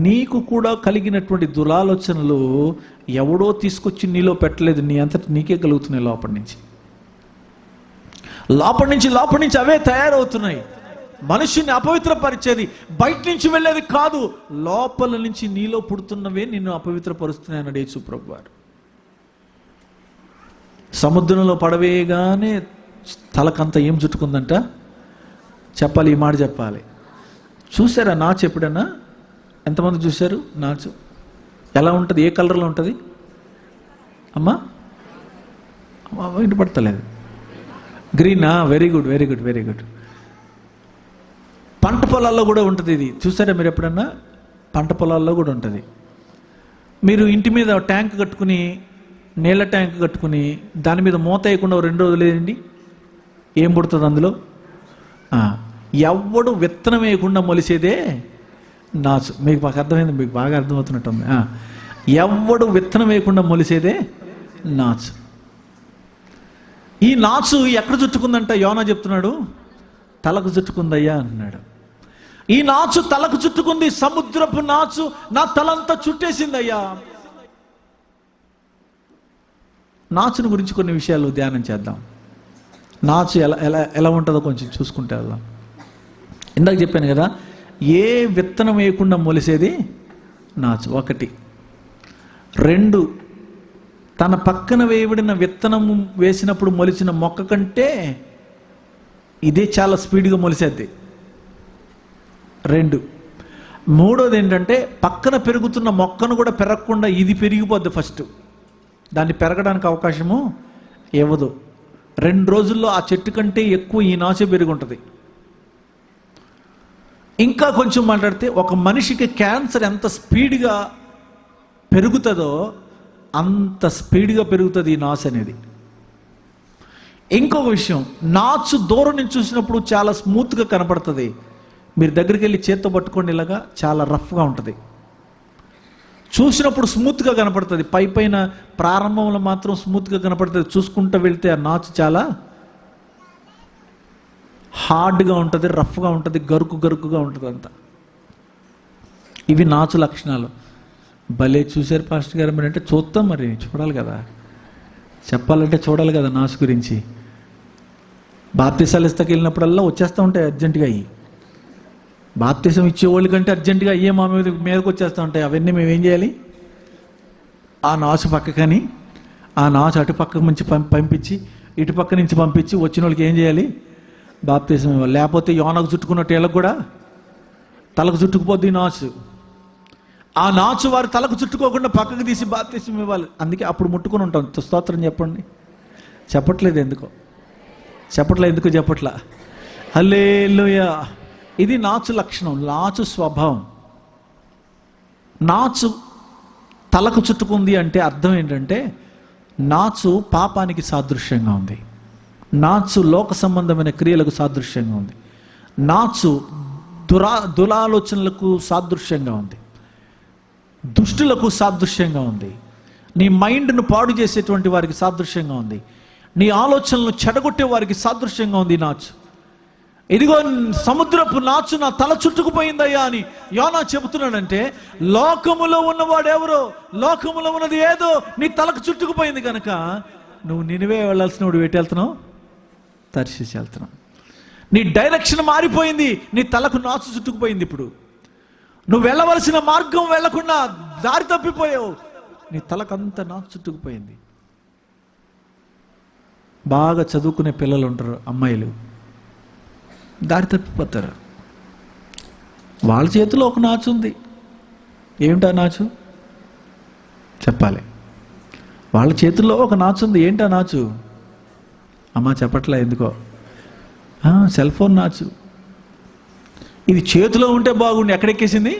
నీకు కూడా కలిగినటువంటి దురాలోచనలు ఎవడో తీసుకొచ్చి నీలో పెట్టలేదు, నీ అంతటి నీకే కలుగుతున్నాయి లోపటి నుంచి. లోపటి నుంచి అవే తయారవుతున్నాయి. మనుషుని అపవిత్రపరిచేది బయట నుంచి వెళ్ళేది కాదు, లోపల నుంచి నీలో పుడుతున్నవే నిన్ను అపవిత్రపరుస్తున్నాయి అన్నాడు యేసు ప్రభువారు. సముద్రంలో పడవేయగానే తలకంతా ఏం చుట్టుకుందంట చెప్పాలి, ఈ మాట చెప్పాలి. చూసారా నాచు ఎప్పుడన్నా? ఎంతమంది చూశారు నాచు? ఎలా ఉంటుంది? ఏ కలర్లో ఉంటుంది అమ్మా? వినపడతలేదు. గ్రీనా? Very good very good very good. పంట పొలాల్లో కూడా ఉంటుంది ఇది. చూసారా మీరు ఎప్పుడన్నా? పంట పొలాల్లో కూడా ఉంటుంది. మీరు ఇంటి మీద ట్యాంక్ కట్టుకుని, నీళ్ళ ట్యాంక్ కట్టుకుని దాని మీద మూత వేయకుండా 2 రోజులు లేదండి, ఏం పుడుతుంది అందులో? ఎవడు విత్తనం వేయకుండా మొలిసేదే నాచు. మీకు బాగా అర్థమైంది, మీకు బాగా అర్థమవుతున్నట్టుంది. ఎవడు విత్తనం వేయకుండా మొలిసేదే నాచు. ఈ నాచు ఎక్కడ చుట్టుకుందంట? యోనా చెప్తున్నాడు, తలకు చుట్టుకుందయ్యా అన్నాడు. ఈ నాచు తలకు చుట్టుకుంది, సముద్రపు నాచు నా తలంతా చుట్టేసిందయ్యా. నాచుని గురించి కొన్ని విషయాలు ధ్యానం చేద్దాం. నాచు ఎలా ఎలా ఎలా ఉంటుందో కొంచెం చూసుకుంటే వెళ్దాం. ఇందాక చెప్పాను కదా, ఏ విత్తనం వేయకుండా మొలిసేది నాచు 1. 2, తన పక్కన వేయబడిన విత్తనము వేసినప్పుడు మొలిచిన మొక్క కంటే ఇదే చాలా స్పీడ్గా మొలిసేద్ది. 2. 3వది ఏంటంటే, పక్కన పెరుగుతున్న మొక్కను కూడా పెరగకుండా ఇది పెరిగిపోద్ది ఫస్ట్. దాన్ని పెరగడానికి అవకాశము ఇవ్వదు. 2 రోజుల్లో ఆ చెట్టు కంటే ఎక్కువ ఈ నాచే పెరిగి ఉంటుంది. ఇంకా కొంచెం మాట్లాడితే, ఒక మనిషికి క్యాన్సర్ ఎంత స్పీడ్గా పెరుగుతుందో అంత స్పీడ్గా పెరుగుతుంది ఈ నాచు అనేది. ఇంకొక విషయం, నాచు దూరం నుంచి చూసినప్పుడు చాలా స్మూత్గా కనపడుతుంది. మీరు దగ్గరికి వెళ్ళి చేత్తో పట్టుకోండి, ఇలాగా చాలా రఫ్గా ఉంటుంది. చూసినప్పుడు స్మూత్గా కనపడుతుంది, పైన ప్రారంభంలో మాత్రం స్మూత్గా కనపడుతుంది. చూసుకుంటూ వెళ్తే ఆ నాచు చాలా హార్డ్గా ఉంటుంది, రఫ్గా ఉంటుంది, గరుకుగా ఉంటుంది అంతా. ఇవి నాచు లక్షణాలు. భలే చూశారు పాస్టర్ గారు. మరి అంటే చూస్తాం, మరి చూడాలి కదా, చెప్పాలంటే చూడాలి కదా నాచు గురించి. బాప్తిసాలు ఇస్తాకి వెళ్ళినప్పుడల్లా వచ్చేస్తూ ఉంటాయి అర్జెంటుగా. అయ్యి బాప్తిసం ఇచ్చేవాళ్ళ కంటే అర్జెంటుగా అయ్యే మా మీదకి వచ్చేస్తూ ఉంటాయి. అవన్నీ మేము ఏం చేయాలి? ఆ నాచు పక్కకని ఆ నాచు అటుపక్క నుంచి పంపించి ఇటుపక్క నుంచి పంపించి వచ్చిన వాళ్ళకి ఏం చేయాలి? బాప్తిసం ఇవ్వాలి. లేకపోతే యోనకు చుట్టుకున్నట్టు వీళ్ళకు కూడా తలకు చుట్టుకుపోద్ది నాచు. ఆ నాచు వారి తలకు చుట్టుకోకుండా పక్కకు తీసి బాప్తిసం ఇవ్వాలి. అందుకే అప్పుడు ముట్టుకుని ఉంటాం. స్తోత్రం చెప్పండి. చెప్పట్లేదు ఎందుకో, చెప్పట్లా. హల్లెలూయా. ఇది నాచు లక్షణం, నాచు స్వభావం. నాచు తలకు చుట్టుకుంది అంటే అర్థం ఏంటంటే, నాచు పాపానికి సాదృశ్యంగా ఉంది. నాచు లోక సంబంధమైన క్రియలకు సాదృశ్యంగా ఉంది. నాచు దురాలోచనలకు సాదృశ్యంగా ఉంది, దుష్టులకు సాదృశ్యంగా ఉంది, నీ మైండ్ను పాడు చేసేటువంటి వారికి సాదృశ్యంగా ఉంది, నీ ఆలోచనలను చెడగొట్టే వారికి సాదృశ్యంగా ఉంది నాచు. ఇదిగో సముద్రపు నాచు నా తల చుట్టుకుపోయిందయ్యా అని యోనా చెబుతున్నాడంటే, లోకములో ఉన్నవాడు ఎవరో, లోకములో ఉన్నది ఏదో నీ తలకు చుట్టుకుపోయింది కనుక నువ్వు నినివే వెళ్ళాల్సిన వాడు ఎటు వెళ్తున్నావు? తర్షీషు వెళ్తున్నావు. నీ డైరెక్షన్ మారిపోయింది, నీ తలకు నాచు చుట్టుకుపోయింది. ఇప్పుడు నువ్వు వెళ్ళవలసిన మార్గం వెళ్లకుండా దారి తప్పిపోయావు, నీ తలకంతా నాచు చుట్టుకుపోయింది. బాగా చదువుకునే పిల్లలు ఉంటారు, అమ్మాయిలు, దారి తప్పిపోతారు. వాళ్ళ చేతిలో ఒక నాచు ఉంది. ఏమిటా నాచు? చెప్పాలి. వాళ్ళ చేతుల్లో ఒక నాచు ఉంది. ఏంటా నాచు? అమ్మా చెప్పట్లే ఎందుకో. సెల్ ఫోన్ నాచు. ఇది చేతిలో ఉంటే బాగుండి ఎక్కడెక్కేసింది?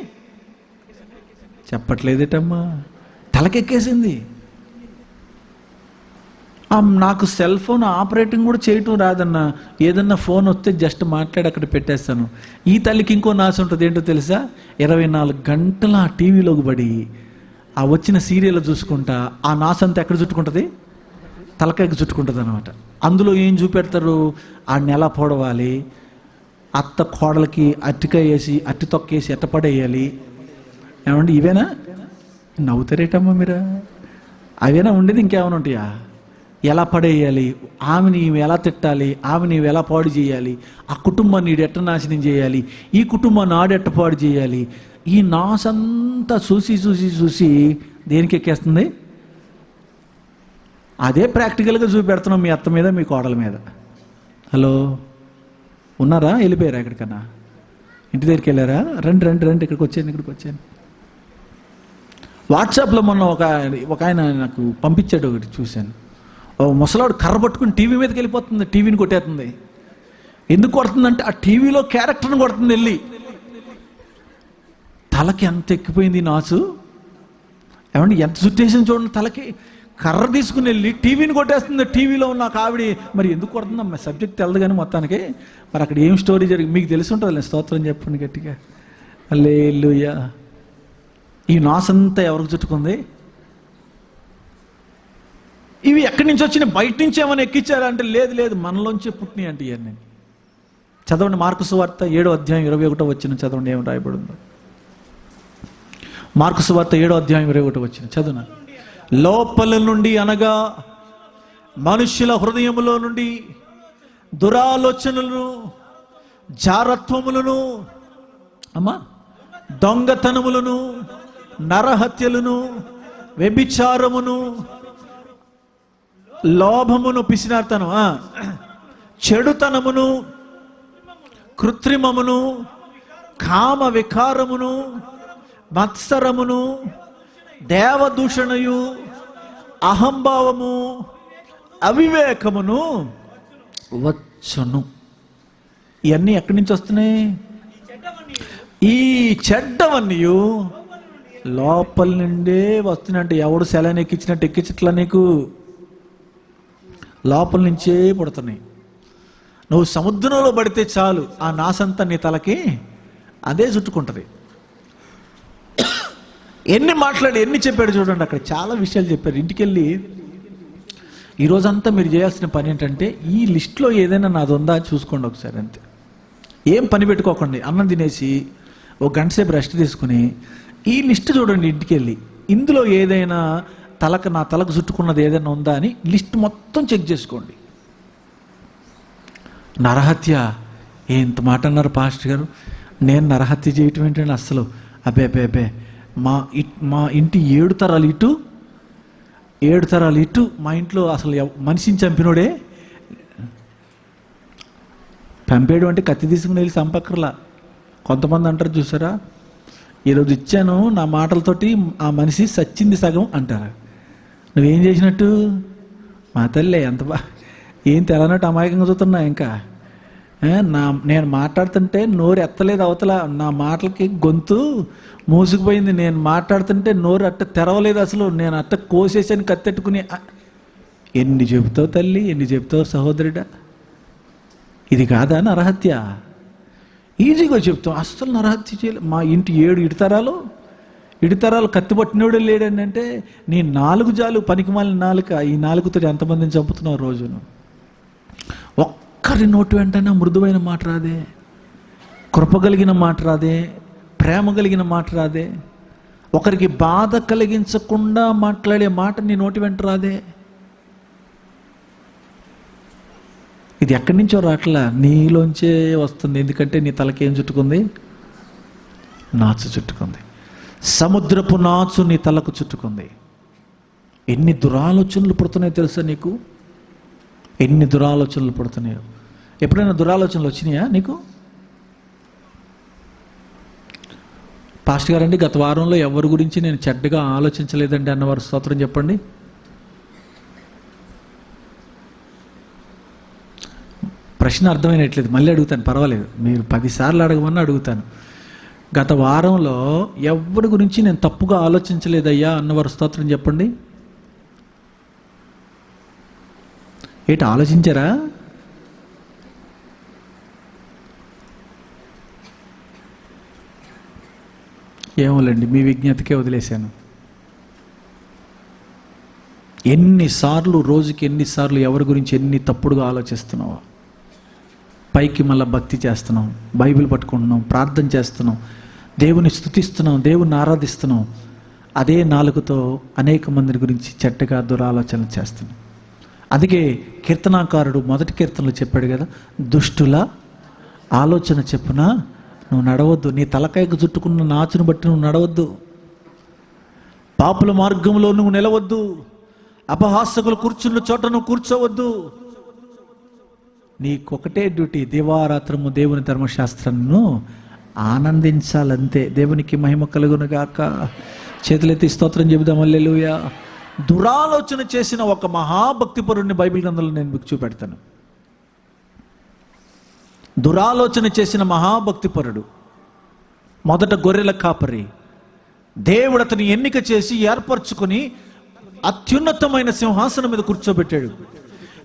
చెప్పట్లేదేటమ్మా, తలకెక్కేసింది. నాకు సెల్ ఫోన్ ఆపరేటింగ్ కూడా చేయటం రాదన్నా. ఏదన్నా ఫోన్ వస్తే జస్ట్ మాట్లాడి అక్కడ పెట్టేస్తాను. ఈ తల్లికి ఇంకో నాచు ఉంటుంది. ఏంటో తెలుసా? 24 గంటల ఆ టీవీలోకి పడి ఆ వచ్చిన సీరియల్ చూసుకుంటా ఆ నాచు అంతా ఎక్కడ చుట్టుకుంటుంది? తలకాయకి చుట్టుకుంటుంది అనమాట. అందులో ఏం చూపెడతారు? ఆ నెల పొడవాలి, అత్త కోడలకి అట్టికాయ వేసి అట్టి తొక్కేసి ఎట్టపడేయాలి. ఏమండి ఇవేనా? నవ్వుతారేటమ్మా మీరు? అవేనా ఉండేది? ఇంకేమైనా ఉంటాయా? ఎలా పడేయాలి, ఆమెని ఈమె ఎలా తిట్టాలి, ఆమెని ఈమె ఎలా పాడు చేయాలి, ఆ కుటుంబాన్ని ఈడు ఎట్ట నాశనం చేయాలి, ఈ కుటుంబాన్ని ఆడెట్ట పాడు చేయాలి. ఈ నాసంతా చూసి చూసి చూసి దేనికి ఎక్కేస్తుంది? అదే ప్రాక్టికల్గా చూపెడుతున్నాం మీ అత్త మీద, మీ కోడల మీద. హలో, ఉన్నారా? వెళ్ళిపోయారా ఎక్కడికన్నా? ఇంటి దగ్గరికి వెళ్ళారా? రండి రండి రండి, ఇక్కడికి వచ్చాను. వాట్సాప్లో మొన్న ఒక ఆయన నాకు పంపించాడు, ఒకటి చూశాను. ఓ ముసలాడు కర్ర పట్టుకుని టీవీ మీదకి వెళ్ళిపోతుంది, టీవీని కొట్టేస్తుంది. ఎందుకు కొడుతుందంటే ఆ టీవీలో క్యారెక్టర్ని కొడుతుంది వెళ్ళి. తలకి ఎంత ఎక్కిపోయింది నాసు, ఏమండి ఎంత చుట్టేసింది చూడండి తలకి. కర్ర తీసుకుని వెళ్ళి టీవీని కొట్టేస్తుంది. టీవీలో ఉన్న ఆవిడ మరి ఎందుకు కొడుతుందమ్మా, సబ్జెక్ట్ తెలదు కానీ మొత్తానికి. మరి అక్కడ ఏం స్టోరీ జరిగింది మీకు తెలిసి ఉంటుంది. స్తోత్రం చెప్పండి గట్టిగా, హల్లెలూయా. ఈ నాసంతా ఎవరికి చుట్టుకుంది? ఇవి ఎక్కడి నుంచి వచ్చినాయి? బయట నుంచి ఏమైనా ఎక్కించారంటే లేదు మనలోంచే పుట్టినాయి అంటే ఇవన్నీ. చదవండి మార్కు సువార్త 7వ అధ్యాయం 21వ వచనం చదవండి, ఏమి రాయబడిందో. మార్కు సువార్త 7వ అధ్యాయం 21వ వచనం చదువునా. లోపల నుండి అనగా మనుష్యుల హృదయములో నుండి దురాలోచనలను, జారత్వములను, దొంగతనములను, నరహత్యలను, వ్యభిచారమును, లోభమును, పిసినార్తనం, చెడుతనమును, కృత్రిమమును, కామ వికారమును, మత్సరమును, దేవదూషణయు, అహంభావము, అవివేకమును వచ్చును. ఇవన్నీ ఎక్కడి నుంచి వస్తున్నాయి? ఈ చెడ్డవన్నీ లోపల నుండే వస్తున్నాయి. అంటే ఎవడు సెలైన్ ఎక్కించినట్టు ఎక్కించట్లా, నీకు లోపల నుంచే పుడుతున్నాయి. నువ్వు సముద్రంలో పడితే చాలు, ఆ నాసంతా నీ తలకి అదే చుట్టుకుంటుంది. ఎన్ని మాట్లాడి ఎన్ని చెప్పాడు చూడండి, అక్కడ చాలా విషయాలు చెప్పారు. ఇంటికి వెళ్ళి ఈరోజంతా మీరు చేయాల్సిన పని ఏంటంటే ఈ లిస్ట్లో ఏదైనా నాది ఉందా చూసుకోండి ఒకసారి, అంతే. ఏం పని పెట్టుకోకండి. అన్నం తినేసి ఒక గంట సేపు రెస్ట్ తీసుకుని ఈ లిస్ట్ చూడండి ఇంటికి వెళ్ళి. ఇందులో ఏదైనా నా తలకు చుట్టుకున్నది ఏదైనా ఉందా అని లిస్ట్ మొత్తం చెక్ చేసుకోండి. నరహత్య, ఎంత మాట అన్నారు పాస్టర్ గారు. నేను నరహత్య చేయటం ఏంటంటే అస్సలు అబ్బే మా ఇంటి 7 తరాలు ఇటు మా ఇంట్లో అసలు మనిషిని చంపినోడే. చంపేయడం అంటే కత్తి తీసుకుని వెళ్ళి చంపక్కర్లా. కొంతమంది అంటారు చూసారా, ఈరోజు ఇచ్చాను నా మాటలతోటి ఆ మనిషి సచ్చింది సగం అంటారు. నువ్వేం చేసినట్టు? మా తల్లే ఎంత ఏం తెలనట్టు అమాయకంగా చూస్తున్నా. ఇంకా నేను మాట్లాడుతుంటే నోరు ఎత్తలేదు అవతల, నా మాటలకి గొంతు మూసుకుపోయింది. నేను మాట్లాడుతుంటే నోరు అట్ట తెరవలేదు అసలు, నేను అట్ట కోసేసాను కత్తెట్టుకుని. ఎన్ని చెబుతావు తల్లి, ఎన్ని చెబుతావు సహోదరుడా? ఇది కాదా నరహత్య? ఈజీగా చెప్తాం, అస్సలు నరహత్య చేయలేదు. మా ఇంటి 7 ఇడితరాలు కత్తి పట్టినోడు లేడని అంటే నీ 4 జాలు పనికిమాలిన నాలుక, ఈ నాలుగుతో ఎంతమందిని చంపుతున్నావు రోజును? ఒక్కరి నోటి వెంటనే మృదువైన మాట రాదే, కృప కలిగిన మాట రాదే, ప్రేమ కలిగిన మాట రాదే, ఒకరికి బాధ కలిగించకుండా మాట్లాడే మాట నీ నోటి వెంట రాదే. ఇది ఎక్కడి నుంచో రాట్లా, నీలోంచే వస్తుంది. ఎందుకంటే నీ తలకేం చుట్టుకుంది? నాచు చుట్టుకుంది. సముద్రపు నాచు నీ తలకు చుట్టుకుంది. ఎన్ని దురాలోచనలు పుడుతున్నాయో తెలుసా నీకు? ఎన్ని దురాలోచనలు పుడుతున్నాయో. ఎప్పుడైనా దురాలోచనలు వచ్చినాయా నీకు? పాస్టర్ గారండి, గత వారంలో ఎవరి గురించి నేను చెడ్డగా ఆలోచించలేదండి అన్నవారు స్తోత్రం చెప్పండి. ప్రశ్న అర్థమైనట్లేదు, మళ్ళీ అడుగుతాను, పర్వాలేదు. మీరు 10 సార్లు అడగమన్నా అడుగుతాను. గత వారంలో ఎవరి గురించి నేను తప్పుగా ఆలోచించలేదయ్యా అన్నవారు స్తోత్రం చెప్పండి. ఏంటి ఆలోచించారా? ఏమోలేండి, మీ విజ్ఞతకే వదిలేశాను. రోజుకి ఎన్నిసార్లు ఎవరి గురించి ఎన్ని తప్పుడుగా ఆలోచిస్తున్నావో. పైకి మళ్ళీ భక్తి చేస్తున్నాం, బైబిల్ పట్టుకుంటున్నాం, ప్రార్థన చేస్తున్నాం, దేవుని స్తుతిస్తున్నాం, దేవుని ఆరాధిస్తున్నాం. అదే నాలుగుతో అనేక మంది గురించి చెడ్డగా దురాలోచనలు చేస్తున్నాం. అందుకే కీర్తనాకారుడు మొదటి కీర్తనలో చెప్పాడు కదా, దుష్టుల ఆలోచన చెప్పున నువ్వు నడవద్దు, నీ తలకాయకు చుట్టుకున్న నాచును బట్టి నువ్వు నడవద్దు, పాపుల మార్గంలో నువ్వు నిలవద్దు, అపహాసకులు కూర్చున్న చోట నువ్వు కూర్చోవద్దు. నీకొకటే డ్యూటీ, దివారాత్రము దేవుని ధర్మశాస్త్రాన్ని ఆనందించాలంతే. దేవునికి మహిమ కలుగునుగాక. చేతులెత్తి స్తోత్రం చెబుదాం. హల్లెలూయా. దురాలోచన చేసిన ఒక మహాభక్తిపరుడిని బైబిల్ గ్రంథంలో నేను మీకు చూపెడతాను. దురాలోచన చేసిన మహాభక్తిపరుడు, మొదట గొర్రెల కాపరి. దేవుడు అతని ఎన్నిక చేసి ఏర్పరచుకొని అత్యున్నతమైన సింహాసనం మీద కూర్చోబెట్టాడు.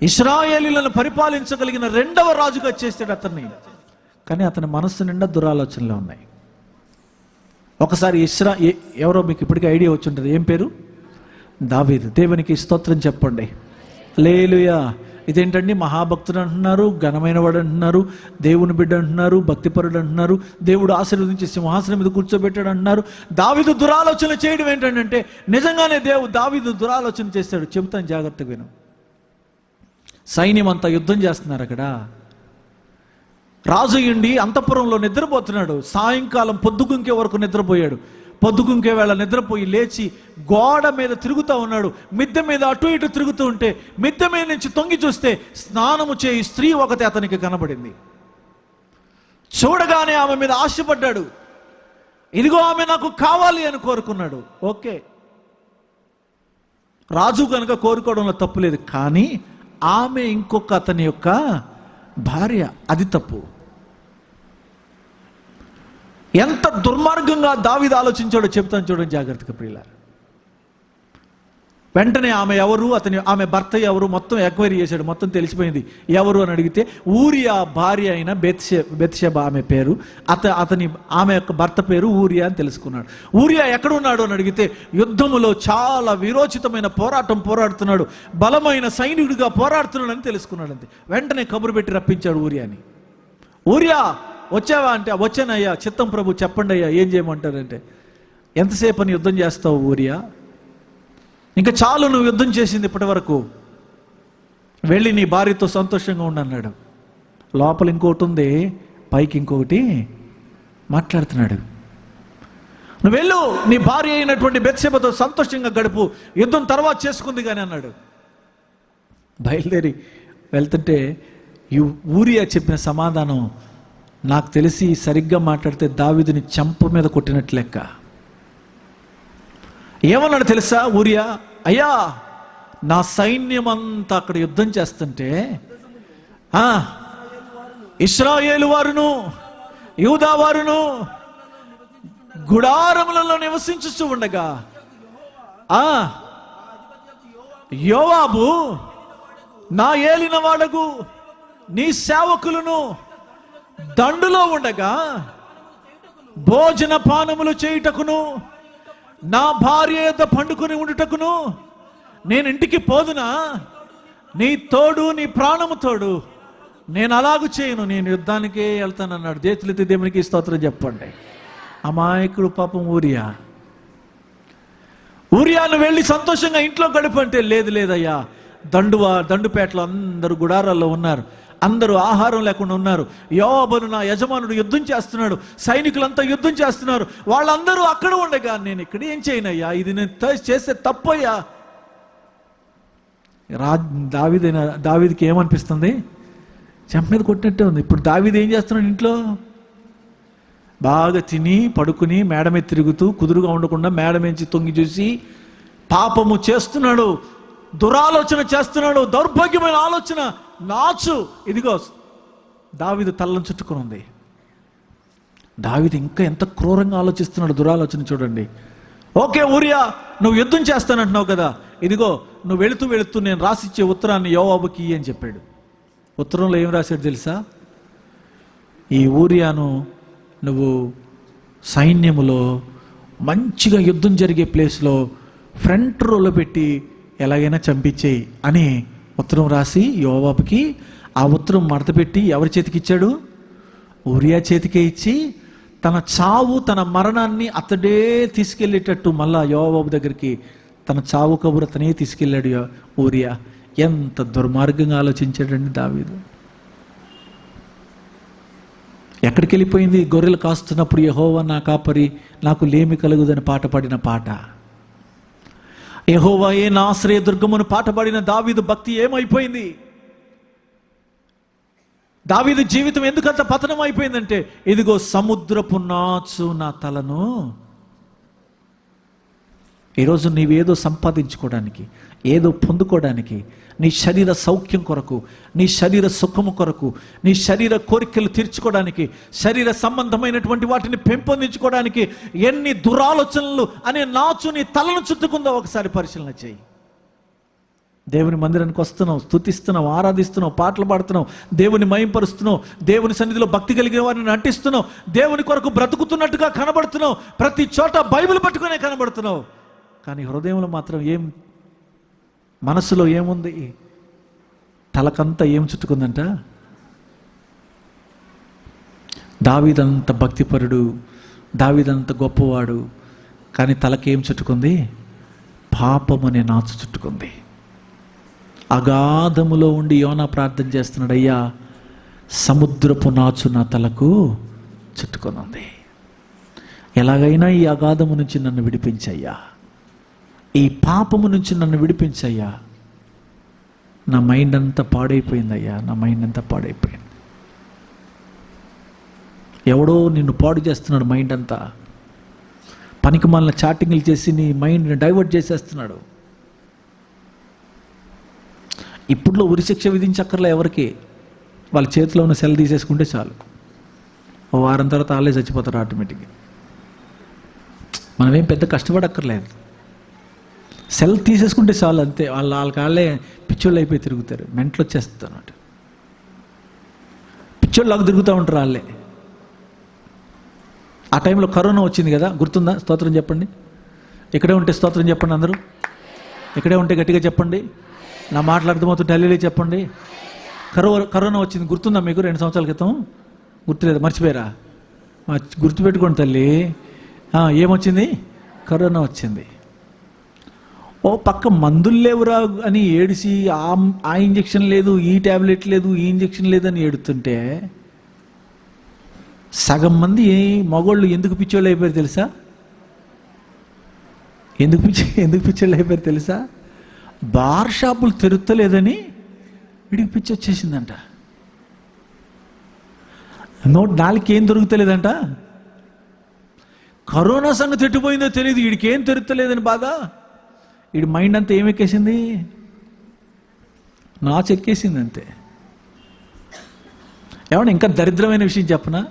ఇశ్రాయేలీలను పరిపాలించగలిగిన రెండవ రాజుగా చేస్తాడు అతన్ని. కానీ అతని మనస్సు నిండా దురాలోచనలు ఉన్నాయి. ఒకసారి ఎవరో మీకు ఇప్పటికీ ఐడియా వచ్చి ఉంటుంది, ఏం పేరు? దావీదు. దేవునికి స్తోత్రం చెప్పండి. హల్లెలూయా. ఇదేంటండి, మహాభక్తుడు అంటున్నారు, ఘనమైన వాడు అంటున్నారు, దేవుని బిడ్డ అంటున్నారు, భక్తిపరుడు అంటున్నారు, దేవుడు ఆశీర్వదించి సింహాసనం మీద కూర్చోబెట్టాడు అంటున్నారు. దావీదు దురాలోచన చేయడం ఏంటంటే, నిజంగానే దావీదు దురాలోచన చేశాడు. చెబుతాను, జాగ్రత్తగా విను. సైన్యం అంతా యుద్ధం చేస్తున్నారు. అక్కడ రాజు ఉండి అంతఃపురంలో నిద్రపోతున్నాడు. సాయంకాలం పొద్దుగుంకే వరకు నిద్రపోయాడు. పొద్దుగుంకే వేళ నిద్రపోయి లేచి గోడ మీద తిరుగుతూ ఉన్నాడు. మిద్దె మీద అటు ఇటు తిరుగుతూ ఉంటే మిద్దె మీద నుంచి తొంగి చూస్తే స్నానము చేయి స్త్రీ ఒకటి అతనికి కనబడింది. చూడగానే ఆమె మీద ఆశపడ్డాడు. ఇదిగో ఆమె నాకు కావాలి అని కోరుకున్నాడు. ఓకే, రాజు కనుక కోరుకోవడంలో తప్పు లేదు. కానీ ఆమె ఇంకొక అతని యొక్క భార్య, అది తప్పు. ఎంత దుర్మార్గంగా దావీదు ఆలోచించాడో చెప్తాను చూడండి జాగ్రత్తగా ప్రియులారా. వెంటనే ఆమె ఎవరు, ఆమె భర్త ఎవరు మొత్తం ఎంక్వైరీ చేశాడు. మొత్తం తెలిసిపోయింది. ఎవరు అని అడిగితే ఊరియా భార్య అయిన బెత్షెబ ఆమె పేరు. ఆమె యొక్క భర్త పేరు ఊరియా అని తెలుసుకున్నాడు. ఊరియా ఎక్కడ ఉన్నాడు అని అడిగితే యుద్ధములో చాలా విరోచితమైన పోరాడుతున్నాడు, బలమైన సైనికుడిగా పోరాడుతున్నాడు అని తెలుసుకున్నాడు. అంతే. వెంటనే కబురు పెట్టి రప్పించాడు ఊరియాని. ఊరియా వచ్చావా అంటే, వచ్చానయ్యా. చిత్తం ప్రభు, చెప్పండి అయ్యా, ఏం చేయమంటారంటే, ఎంతసేపు అని యుద్ధం చేస్తావు ఊరియా? ఇంకా చాలు నువ్వు యుద్ధం చేసింది ఇప్పటి వరకు, వెళ్ళి నీ భార్యతో సంతోషంగా ఉండన్నాడు. లోపల ఇంకొకటి ఉంది, పైకి ఇంకొకటి మాట్లాడుతున్నాడు. నువ్వు వెళ్ళు, నీ భార్య అయినటువంటి బెత్షెబతో సంతోషంగా గడుపు, యుద్ధం తర్వాత చేసుకుంది కానీ అన్నాడు. బయలుదేరి వెళ్తుంటే ఈ ఊరియా చెప్పిన సమాధానం నాకు తెలిసి సరిగ్గా మాట్లాడితే దావీదుని చెంప మీద కొట్టినట్లు లెక్క. ఏమన్నాడు తెలుసా ఊరియా? అయ్యా, నా సైన్యం అంతా అక్కడ యుద్ధం చేస్తుంటే ఇశ్రాయేలు వారును యూదా వారును గుడారములలో నివసించుచూ ఉండగా యోవాబు నా ఏలిన వాడగు నీ సేవకులను దండులో ఉండగా భోజన పానములు చేయుటకును నా భార్య యొద్ద పండుకొని ఉండుటకును నేను ఇంటికి పోదునా? నీ తోడు, నీ ప్రాణము తోడు, నేను అలాగూ చేయను, నేను యుద్ధానికే వెళ్తానన్నాడు. చేతులెత్తి దేవునికి స్తోత్రం చెప్పండి. అమాయకుడు పాపం ఊరియాను వెళ్ళి సంతోషంగా ఇంట్లో గడుపంటే, లేదయ్యా, దండుపేటలో అందరూ గుడారాల్లో ఉన్నారు, అందరూ ఆహారం లేకుండా ఉన్నారు. యోవాబును నా యజమానుడు యుద్ధం చేస్తున్నాడు, సైనికులంతా యుద్ధం చేస్తున్నారు, వాళ్ళందరూ అక్కడ ఉండగా నేను ఇక్కడ ఏం చేయనయ్యా? ఇది నేను చేస్తే తప్పయ్యా. దావీదుకి ఏమనిపిస్తుంది? చెంప మీద కొట్టినట్టే ఉంది. ఇప్పుడు దావీదు ఏం చేస్తున్నాడు? ఇంట్లో బాగా తిని పడుకుని మేడ మీద తిరుగుతూ, కుదురుగా ఉండకుండా మేడ మీద తొంగి చూసి పాపము చేస్తున్నాడు, దురాలోచన చేస్తున్నాడు, దౌర్భాగ్యమైన ఆలోచన, నాచు. ఇదిగో దావీదు తల్లను చుట్టుకుని ఉంది. దావీదు ఇంకా ఎంత క్రూరంగా ఆలోచిస్తున్నాడు, దురాలోచన చూడండి. ఓకే ఊరియా, నువ్వు యుద్ధం చేస్తానంటున్నావు కదా, ఇదిగో నువ్వు వెళుతూ నేను రాసిచ్చే ఉత్తరాన్ని యోవాబుకి అని చెప్పాడు. ఉత్తరంలో ఏం రాశాడు తెలుసా? ఈ ఊరియాను నువ్వు సైన్యములో మంచిగా యుద్ధం జరిగే ప్లేస్లో ఫ్రంట్ రోలో పెట్టి ఎలాగైనా చంపించేయి అని ఉత్తరం రాసి యోవాబుకి, ఆ ఉత్తరం మడత పెట్టి ఎవరి చేతికి ఇచ్చాడు? ఊరియా చేతికే ఇచ్చి, తన చావు, తన మరణాన్ని అతడే తీసుకెళ్ళేటట్టు మళ్ళా యోవాబు దగ్గరికి తన చావు కబురు అతనే తీసుకెళ్ళాడు ఊరియా. ఎంత దుర్మార్గంగా ఆలోచించాడండి దావీదు. ఎక్కడికి వెళ్ళిపోయింది? గొర్రెలు కాస్తున్నప్పుడు యెహోవా నా కాపరి, నాకు లేమి కలుగుదని పాట పాడిన పాట. యెహోవాయే నా ఆశ్రయ దుర్గమును పాట పాడిన దావీదు భక్తి ఏమైపోయింది? దావీదు జీవితం ఎందుకంత పతనం అయిపోయిందంటే, ఇదిగో సముద్రపు నాచు నా తలను. ఈరోజు నీవేదో సంపాదించుకోవడానికి, ఏదో పొందుకోవడానికి, నీ శరీర సౌఖ్యం కొరకు, నీ శరీర సుఖము కొరకు, నీ శరీర కోరికలు తీర్చుకోవడానికి, శరీర సంబంధమైనటువంటి వాటిని పెంపొందించుకోవడానికి ఎన్ని దురాలోచనలు అనే నాచు నీ తలను చుట్టుకుందో ఒకసారి పరిశీలన చేయి. దేవుని మందిరానికి వస్తున్నావు, స్తుతిస్తున్నావు, ఆరాధిస్తున్నావు, పాటలు పాడుతున్నావు, దేవుని మహింపరుస్తున్నావు, దేవుని సన్నిధిలో భక్తి కలిగిన వారిని నటిస్తున్నావు, దేవుని కొరకు బ్రతుకుతున్నట్టుగా కనబడుతున్నావు, ప్రతి చోట బైబిల్ పట్టుకునే కనబడుతున్నావు. కానీ హృదయంలో మాత్రం మనసులో ఏముంది? తలకంతా ఏం చుట్టుకుందంట? దావీదంత భక్తిపరుడు, దావీదంత గొప్పవాడు, కానీ తలకేం చుట్టుకుంది? పాపం అనే నాచు చుట్టుకుంది. అగాధములో ఉండి యోనా ప్రార్థన చేస్తున్నాడు, అయ్యా సముద్రపు నాచు నా తలకు చుట్టుకొని ఉంది, ఎలాగైనా ఈ అగాధము నుంచి నన్ను విడిపించయ్యా, ఈ పాపము నుంచి నన్ను విడిపించయ్యా. నా మైండ్ అంతా పాడైపోయిందయ్యా, నా మైండ్ అంతా పాడైపోయింది. ఎవడో నిన్ను పాడు చేస్తున్నాడు, మైండ్ అంతా పనికి మాలిన చాటింగ్లు చేసి నీ మైండ్ని డైవర్ట్ చేసేస్తున్నాడు. ఇప్పుడులో ఉరిశిక్ష విధించక్కర్లే ఎవరికి, వాళ్ళ చేతిలో ఉన్న సెల్ తీసేసుకుంటే చాలు, ఓ వారం తర్వాత వాళ్ళే చచ్చిపోతారు ఆటోమేటిక్గా. మనమేం పెద్ద కష్టపడక్కర్లేదు, సెల్ తీసేసుకుంటే చాలు, అంతే. వాళ్ళే పిచ్చోళ్ళు అయిపోయి తిరుగుతారు, మెంటలు వచ్చేస్తారు అన్నమాట. పిచ్చోళ్ళలాగా తిరుగుతూ ఉంటారు వాళ్ళే. ఆ టైంలో కరోనా వచ్చింది కదా, గుర్తుందా? స్తోత్రం చెప్పండి. ఇక్కడే ఉంటే స్తోత్రం చెప్పండి అందరూ, ఇక్కడే ఉంటే గట్టిగా చెప్పండి. నా మాటలు అర్థమవుతుంటే హల్లెలూయా చెప్పండి. కరోనా వచ్చింది, గుర్తుందా మీకు? 2 సంవత్సరాల క్రితం. గుర్తులేదు, మర్చిపోయారా? గుర్తుపెట్టుకోండి తల్లి. ఏమొచ్చింది? కరోనా వచ్చింది. ఓ పక్క మందులు లేవురా అని ఏడిసి ఆ ఇంజక్షన్ లేదు, ఈ ట్యాబ్లెట్ లేదు, ఈ ఇంజక్షన్ లేదని ఏడుతుంటే సగం మంది మగోళ్ళు ఎందుకు పిచ్చోళ్ళు అయిపోయారు తెలుసా? ఎందుకు పిచ్చోళ్ళు అయిపోయారు తెలుసా? బార్ షాపులు తెరుత్తలేదని వీడికి పిచ్చి వచ్చేసిందంట. నాలుకేం దొరుకుతలేదంట. కరోనా సంగతి ఎట్టుపోయిందో తెలియదు, వీడికి ఏం తెరుత్తలేదని బాధ. వీడి మైండ్ అంతా ఏమెక్కేసింది? నాచు ఎక్కేసింది అంతే. ఏమన్నా ఇంకా దరిద్రమైన విషయం చెప్పనా?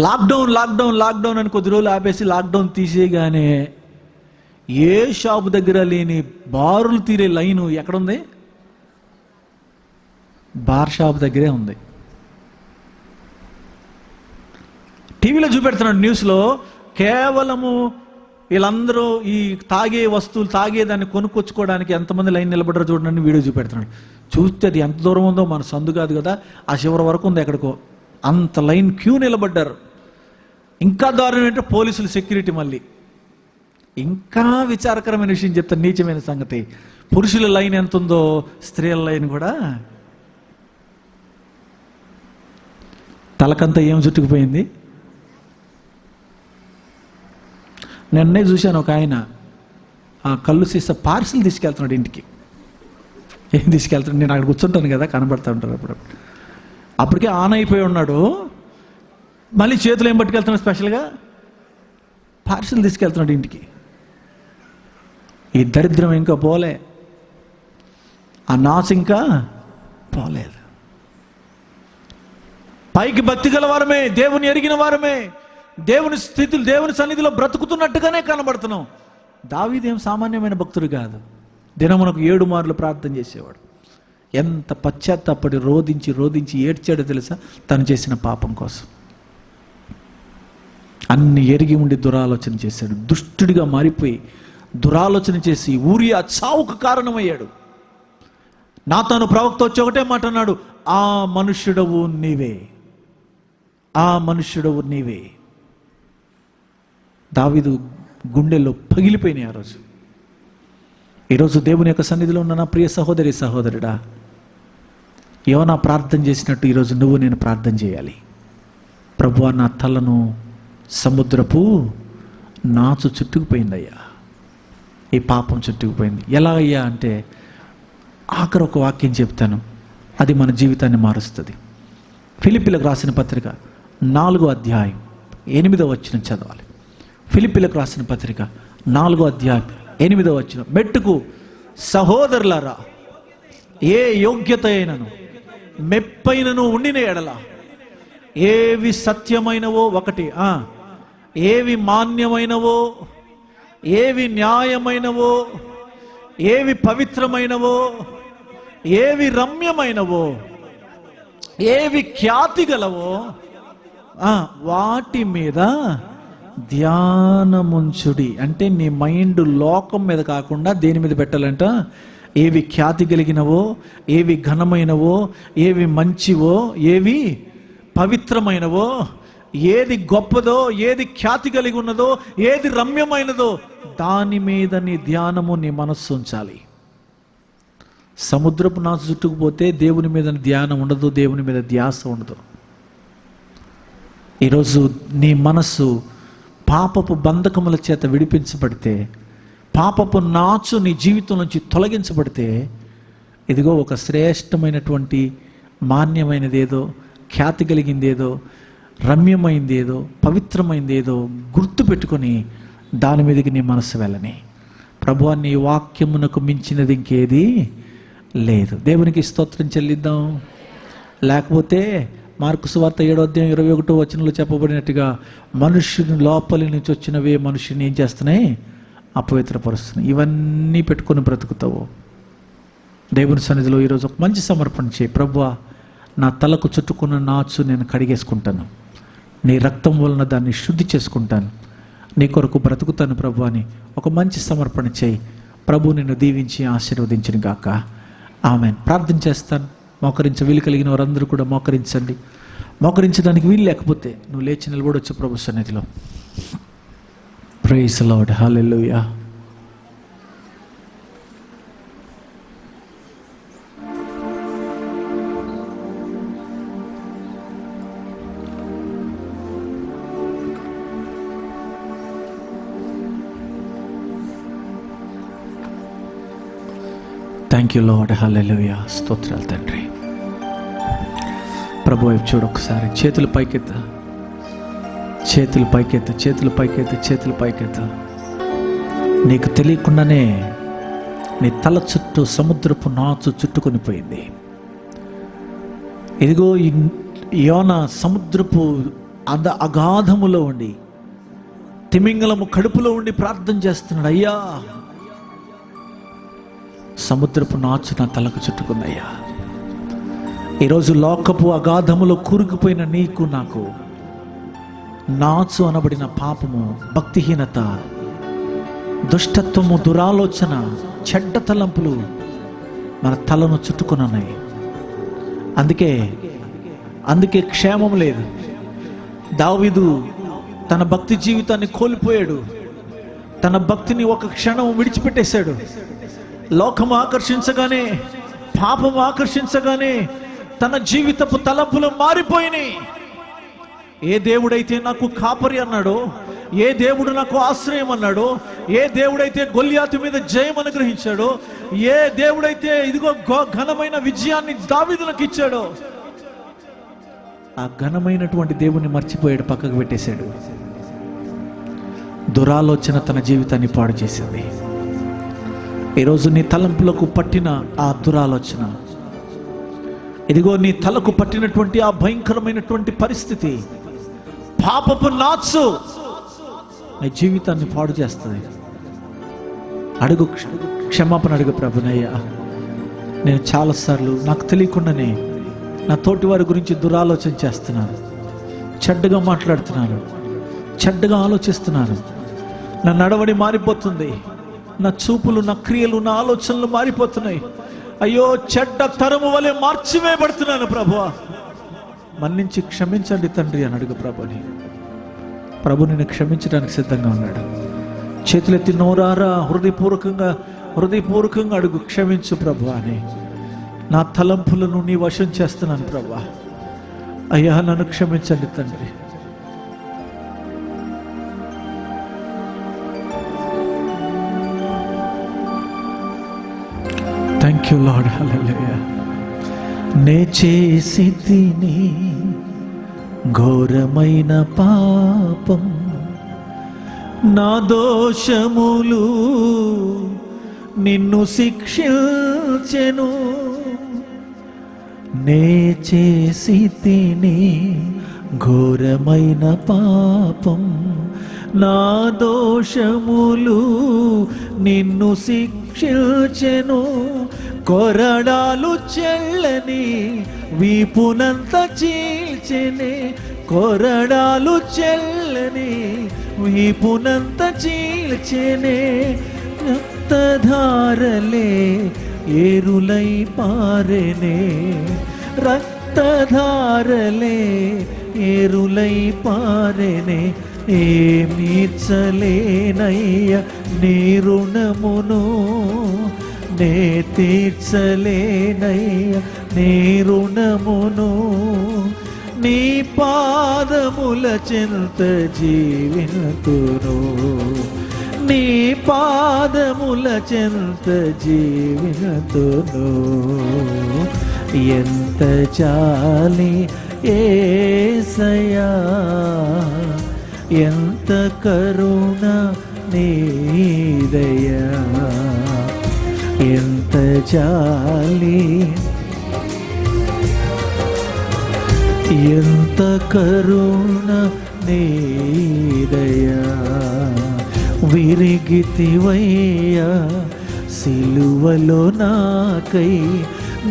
లాక్డౌన్ అని కొద్ది రోజులు ఆపేసి లాక్డౌన్ తీసేయగానే ఏ షాపు దగ్గర లేని బారులు తీరే లైను ఎక్కడుంది? బార్ షాప్ దగ్గరే ఉంది. టీవీలో చూపెడుతున్నాడు న్యూస్లో, కేవలము వీళ్ళందరూ ఈ తాగే వస్తువులు తాగేదాన్ని కొనుక్కొచ్చుకోవడానికి ఎంతమంది లైన్ నిలబడ్డారో చూడండి వీడియో చూపెడుతున్నాడు. చూస్తే అది ఎంత దూరం ఉందో, మన సందు కాదు కదా, ఆ చివరి వరకు ఉంది ఎక్కడికో, అంత లైన్ క్యూ నిలబడ్డారు. ఇంకా దారుణం ఏంటంటే పోలీసులు సెక్యూరిటీ. మళ్ళీ ఇంకా విచారకరమైన విషయం చెప్తాను, నీచమైన సంగతి. పురుషుల లైన్ ఎంత ఉందో స్త్రీల లైన్ కూడా తలకంతా ఏం చుట్టుకుపోయింది. నిన్నే చూశాను, ఒక ఆయన ఆ కళ్ళు సీసా పార్సిల్ తీసుకెళ్తున్నాడు ఇంటికి. ఏం తీసుకెళ్తున్నాడు? నేను అక్కడ కూర్చుంటాను కదా, కనబడతా ఉంటారు అప్పుడప్పుడు. అప్పటికే ఆన్ అయిపోయి ఉన్నాడు, మళ్ళీ చేతులు ఏం పట్టుకెళ్తున్నాడు? స్పెషల్గా పార్సిల్ తీసుకెళ్తున్నాడు ఇంటికి. ఈ దరిద్రం ఇంకా పోలే, ఆ నాచు ఇంకా పోలేదు. పైకి భక్తి గల వారమే, దేవుని ఎరిగిన వారమే, దేవుని స్థితిలో దేవుని సన్నిధిలో బ్రతుకుతున్నట్టుగానే కనబడుతున్నాం. దావీదేం సామాన్యమైన భక్తుడు కాదు. దినమునకు 7 మార్లు ప్రార్థన చేసేవాడు. ఎంత పశ్చాత్తాపడి రోధించి ఏడ్చాడో తెలుసా? తను చేసిన పాపం కోసం. అన్ని ఎరిగి ఉండి దురాలోచన చేశాడు. దుష్టుడిగా మారిపోయి దురాలోచన చేసి ఊరియా చావుకు కారణమయ్యాడు. నాతాను ప్రవక్త వచ్చి ఒకటే మాట అన్నాడు, ఆ మనుష్యుడవు నీవే. దావీదు గుండెల్లో పగిలిపోయినాయి ఆ రోజు. ఈరోజు దేవుని యొక్క సన్నిధిలో ఉన్న నా ప్రియ సహోదరి సహోదరుడా, యోనా ప్రార్థన చేసినట్టు ఈరోజు నువ్వు నేను ప్రార్థన చేయాలి. ప్రభువా, నా తలను సముద్రపు నాచు చుట్టుకుపోయిందయ్యా, ఈ పాపం చుట్టుకుపోయింది. ఎలా అయ్యా అంటే ఆఖరి ఒక వాక్యం చెప్తాను, అది మన జీవితాన్ని మారుస్తుంది. ఫిలిప్పీలకు రాసిన పత్రిక 4వ అధ్యాయం 8వ వచనం చదవాలి. ఫిలిప్పీలకు రాసిన పత్రిక 4వ అధ్యాయం 8వ వచనం. మెట్టుకు సహోదరులారా, ఏ యోగ్యత అయినను మెప్పైనను ఉండిన ఎడల, ఏవి సత్యమైనవో, ఒకటి ఏవి మాన్యమైనవో, ఏవి న్యాయమైనవో, ఏవి పవిత్రమైనవో, ఏవి రమ్యమైనవో, ఏవి ఖ్యాతి గలవో, వాటి మీద ధ్యానముంచుడి. అంటే నీ మైండ్ లోకం మీద కాకుండా దేని మీద పెట్టాలంట? ఏవి ఖ్యాతి కలిగినవో, ఏవి ఘనమైనవో, ఏవి మంచివో, ఏవి పవిత్రమైనవో, ఏది గొప్పదో, ఏది ఖ్యాతి కలిగి ఉన్నదో, ఏది రమ్యమైనదో, దాని మీద నీ ధ్యానము, నీ మనస్సు ఉంచాలి. సముద్రపు నాచు చుట్టుకుపోతే దేవుని మీద ధ్యానం ఉండదు, దేవుని మీద ధ్యాస ఉండదు. ఈరోజు నీ మనస్సు పాపపు బంధకముల చేత విడిపించబడితే, పాపపు నాచు నీ జీవితం నుంచి తొలగించబడితే, ఇదిగో ఒక శ్రేష్టమైనటువంటి మాన్యమైనదేదో, ఖ్యాతి కలిగిందేదో, రమ్యమైందేదో, పవిత్రమైందేదో గుర్తు పెట్టుకొని దాని మీదకి నీ మనస్సు వెళ్ళని. ప్రభువా, నీ వాక్యమునకు మించినది ఇంకేది లేదు. దేవునికి స్తోత్రం చెల్లిద్దాం. లేకపోతే మార్కు సువార్త 7వ అధ్యాయం 21వ వచనంలో చెప్పబడినట్టుగా మనుష్యుని లోపలి నుంచి వచ్చినవే మనుషుని ఏం చేస్తున్నాయి? అపవిత్రపరుస్తున్నాయి. ఇవన్నీ పెట్టుకొని బ్రతుకుతావు. దేవుని సన్నిధిలో ఈరోజు ఒక మంచి సమర్పణ చేయి. ప్రభువా, నా తలకు చుట్టుకున్న నాచు నేను కడిగేసుకుంటాను, నీ రక్తం వలన దాన్ని శుద్ధి చేసుకుంటాను, నీ కొరకు బ్రతుకుతాను ప్రభు అని ఒక మంచి సమర్పణ చేయి. ప్రభు నిన్ను దీవించి ఆశీర్వదించిన గాక. ఆమెన్. ప్రార్థన చేస్తాను. వీలు కలిగిన వారందరూ కూడా మోకరించండి. మోకరించడానికి వీలు లేకపోతే నువ్వు లేచి నిలబడొచ్చు ప్రభు సన్నిధిలో. Praise the Lord. Hallelujah. Thank you Lord. Hallelujah. స్తోత్రాలు తండ్రి. ప్రభు వైపు చూడు ఒకసారి. చేతులు పైకెత్త, చేతులు పైకెత్త, చేతులు పైకెత్త, చేతులు పైకెత్త. నీకు తెలియకుండానే నీ తల చుట్టూ సముద్రపు నాచు చుట్టుకొని పోయింది. ఇదిగో యోనా సముద్రపు అగాధములో ఉండి, తిమింగలము కడుపులో ఉండి ప్రార్థన చేస్తున్నాడు. అయ్యా, సముద్రపు నాచు నా తలకు చుట్టుకుందయ్యా. ఈరోజు లోకపు అగాధములో కూరుకుపోయిన నీకు నాకు నాచు అనబడిన పాపము, భక్తిహీనత, దుష్టత్వము, దురాలోచన, చెడ్డ తలంపులు మన తలను చుట్టుకున్నాయి. అందుకే క్షేమం లేదు. దావీదు తన భక్తి జీవితాన్ని కోల్పోయాడు. తన భక్తిని ఒక క్షణం విడిచిపెట్టేశాడు. లోకం ఆకర్షించగానే, పాపం ఆకర్షించగానే తన జీవితపు తలంపులు మారిపోయినాయి. ఏ దేవుడైతే నాకు కాపరి అన్నాడో, ఏ దేవుడు నాకు ఆశ్రయం అన్నాడో, ఏ దేవుడైతే గొల్యాతు మీద జయం అనుగ్రహించాడో, ఏ దేవుడైతే ఇదిగో ఘనమైన విజయాన్ని దావీదులకు ఇచ్చాడో, ఆ ఘనమైనటువంటి దేవుని మర్చిపోయాడు, పక్కకు పెట్టేశాడు. దురాలోచన తన జీవితాన్ని పాడు చేసింది. ఈరోజు నీ తలంపులకు పట్టిన ఆ దురాలోచన, ఇదిగో నీ తలకు పట్టినటువంటి ఆ భయంకరమైనటువంటి పరిస్థితి, పాపపు నాచు నీ జీవితాన్ని పాడు చేస్తుంది. అడుగు, క్షమాపణ అడుగు. ప్రభునయ్యా, నేను చాలాసార్లు నాకు తెలియకుండానే నా తోటి వారి గురించి దురాలోచన చేస్తున్నాను, చెడ్డగా మాట్లాడుతున్నాను, చెడ్డగా ఆలోచిస్తున్నాను. నా నడవడి మారిపోతుంది, నా చూపులు, నా క్రియలు, నా ఆలోచనలు మారిపోతున్నాయి. అయ్యో, చెడ్డ తరము వలె మార్చివేయబడుతున్నాను. ప్రభువా, మన్నించి క్షమించండి తండ్రి అని అడుగు ప్రభుని. ప్రభు నిన్ను క్షమించడానికి సిద్ధంగా ఉన్నాడు. చేతులెత్తి నోరారా హృదయపూర్వకంగా హృదయపూర్వకంగా అడుగు, క్షమించు ప్రభు అని. నా తలంపులను నీ వశం చేస్తున్నాను ప్రభా. అయ్యా నన్ను క్షమించండి తండ్రి. Thank you Lord. హల్లెలూయా. నే చేసి తిని ఘోరమైన పాపం, నా దోషములు నిన్ను శిక్షించెను. నే చేసి తిని ఘోరమైన పాపం, నా దోషములు నిన్ను శిక్షించెను. కొరడాలు చెల్లని వీపునంత చీల్చెనే, కొరడాలు చెల్లని వీపునంత చీల్చెనే. రక్తధారలే ఏరులై పారెనే, రక్తధారలే ఏరులై పారెనే. ఏమీర్చలేనయ్య నీ రుణమును, నే తీర్చలేనయ్య నీ రుణమును. నీ పాదముల చెంత జీవితును, నీ పాదముల చెంత జీవితును. ఎంత జాలి యేసయ్యా, ఎంత కరుణ నీ దయా, ఎంత జాలి, ఎంత కరుణ నీ దయా. విరిగితివయ్యా సిలువలో నాకై,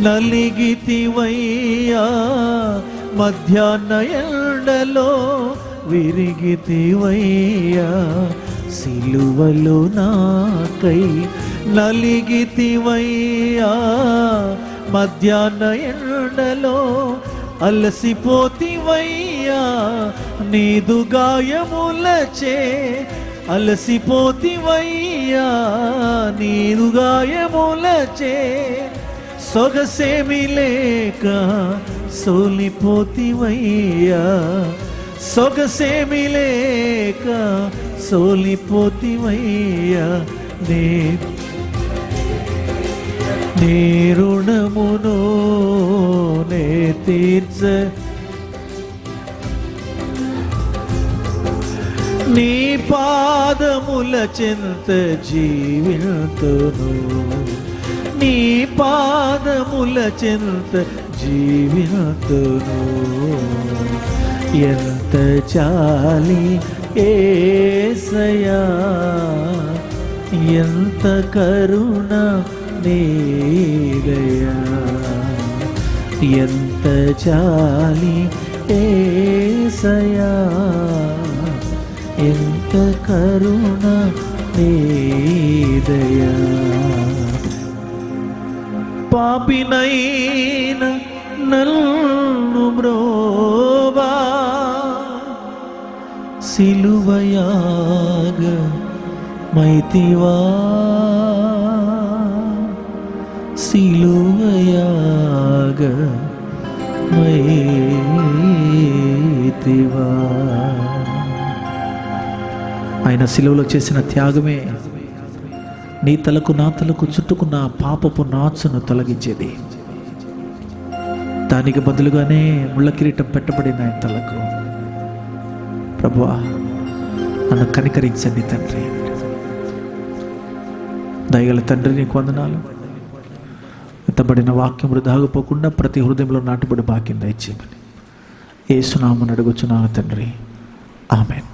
నలిగితివయ్యా మధ్యాహ్న ఎండలో. విరిగితివయ్యా సిలువలో నాకై, నలిగితివయ్యా మధ్యాహ్న ఎండలో. అలసిపోతివయ్యా నీదు గాయములచే, అలసిపోతివయ్యా నీదు గాయములచే. సొగసేమి లేక సోలిపోతివయ్యా, సొగసేమి లేక సోలిపోతివయ్యా. నీ రుణమును నే తీర్చ, నీ పాదముల చెంత జీవితును, నీ పాదముల చెంత జీవితును. ఎంత జాలి యేసయ్యా, ఎంత కరుణ నీ దయా. ఎంత జాలి యేసయ్యా, ఎంత కరుణ నీ దయా. పాపినైన నన్ను బ్రోవా, సిలువయాగ మైతివా, సిలువయాగ మైతివా. ఆయన సిలువలో చేసిన త్యాగమే నీ తలకు నా తలకు చుట్టుకున్న పాపపు నాచును తొలగించేది. దానికి బదులుగానే ముళ్ళ కిరీటం పెట్టబడింది ఆయన తలకు. ప్రభువా నన్ను కనికరించండి తండ్రి. దయగల తండ్రి నీకు వందనాలు. ఎత్తబడిన వాక్యం వృధాగిపోకుండా ప్రతి హృదయంలో నాటుబడి భాగ్యం దయచేయమని యేసు నామమున అడుగుచున్నాను తండ్రి. ఆమేన్.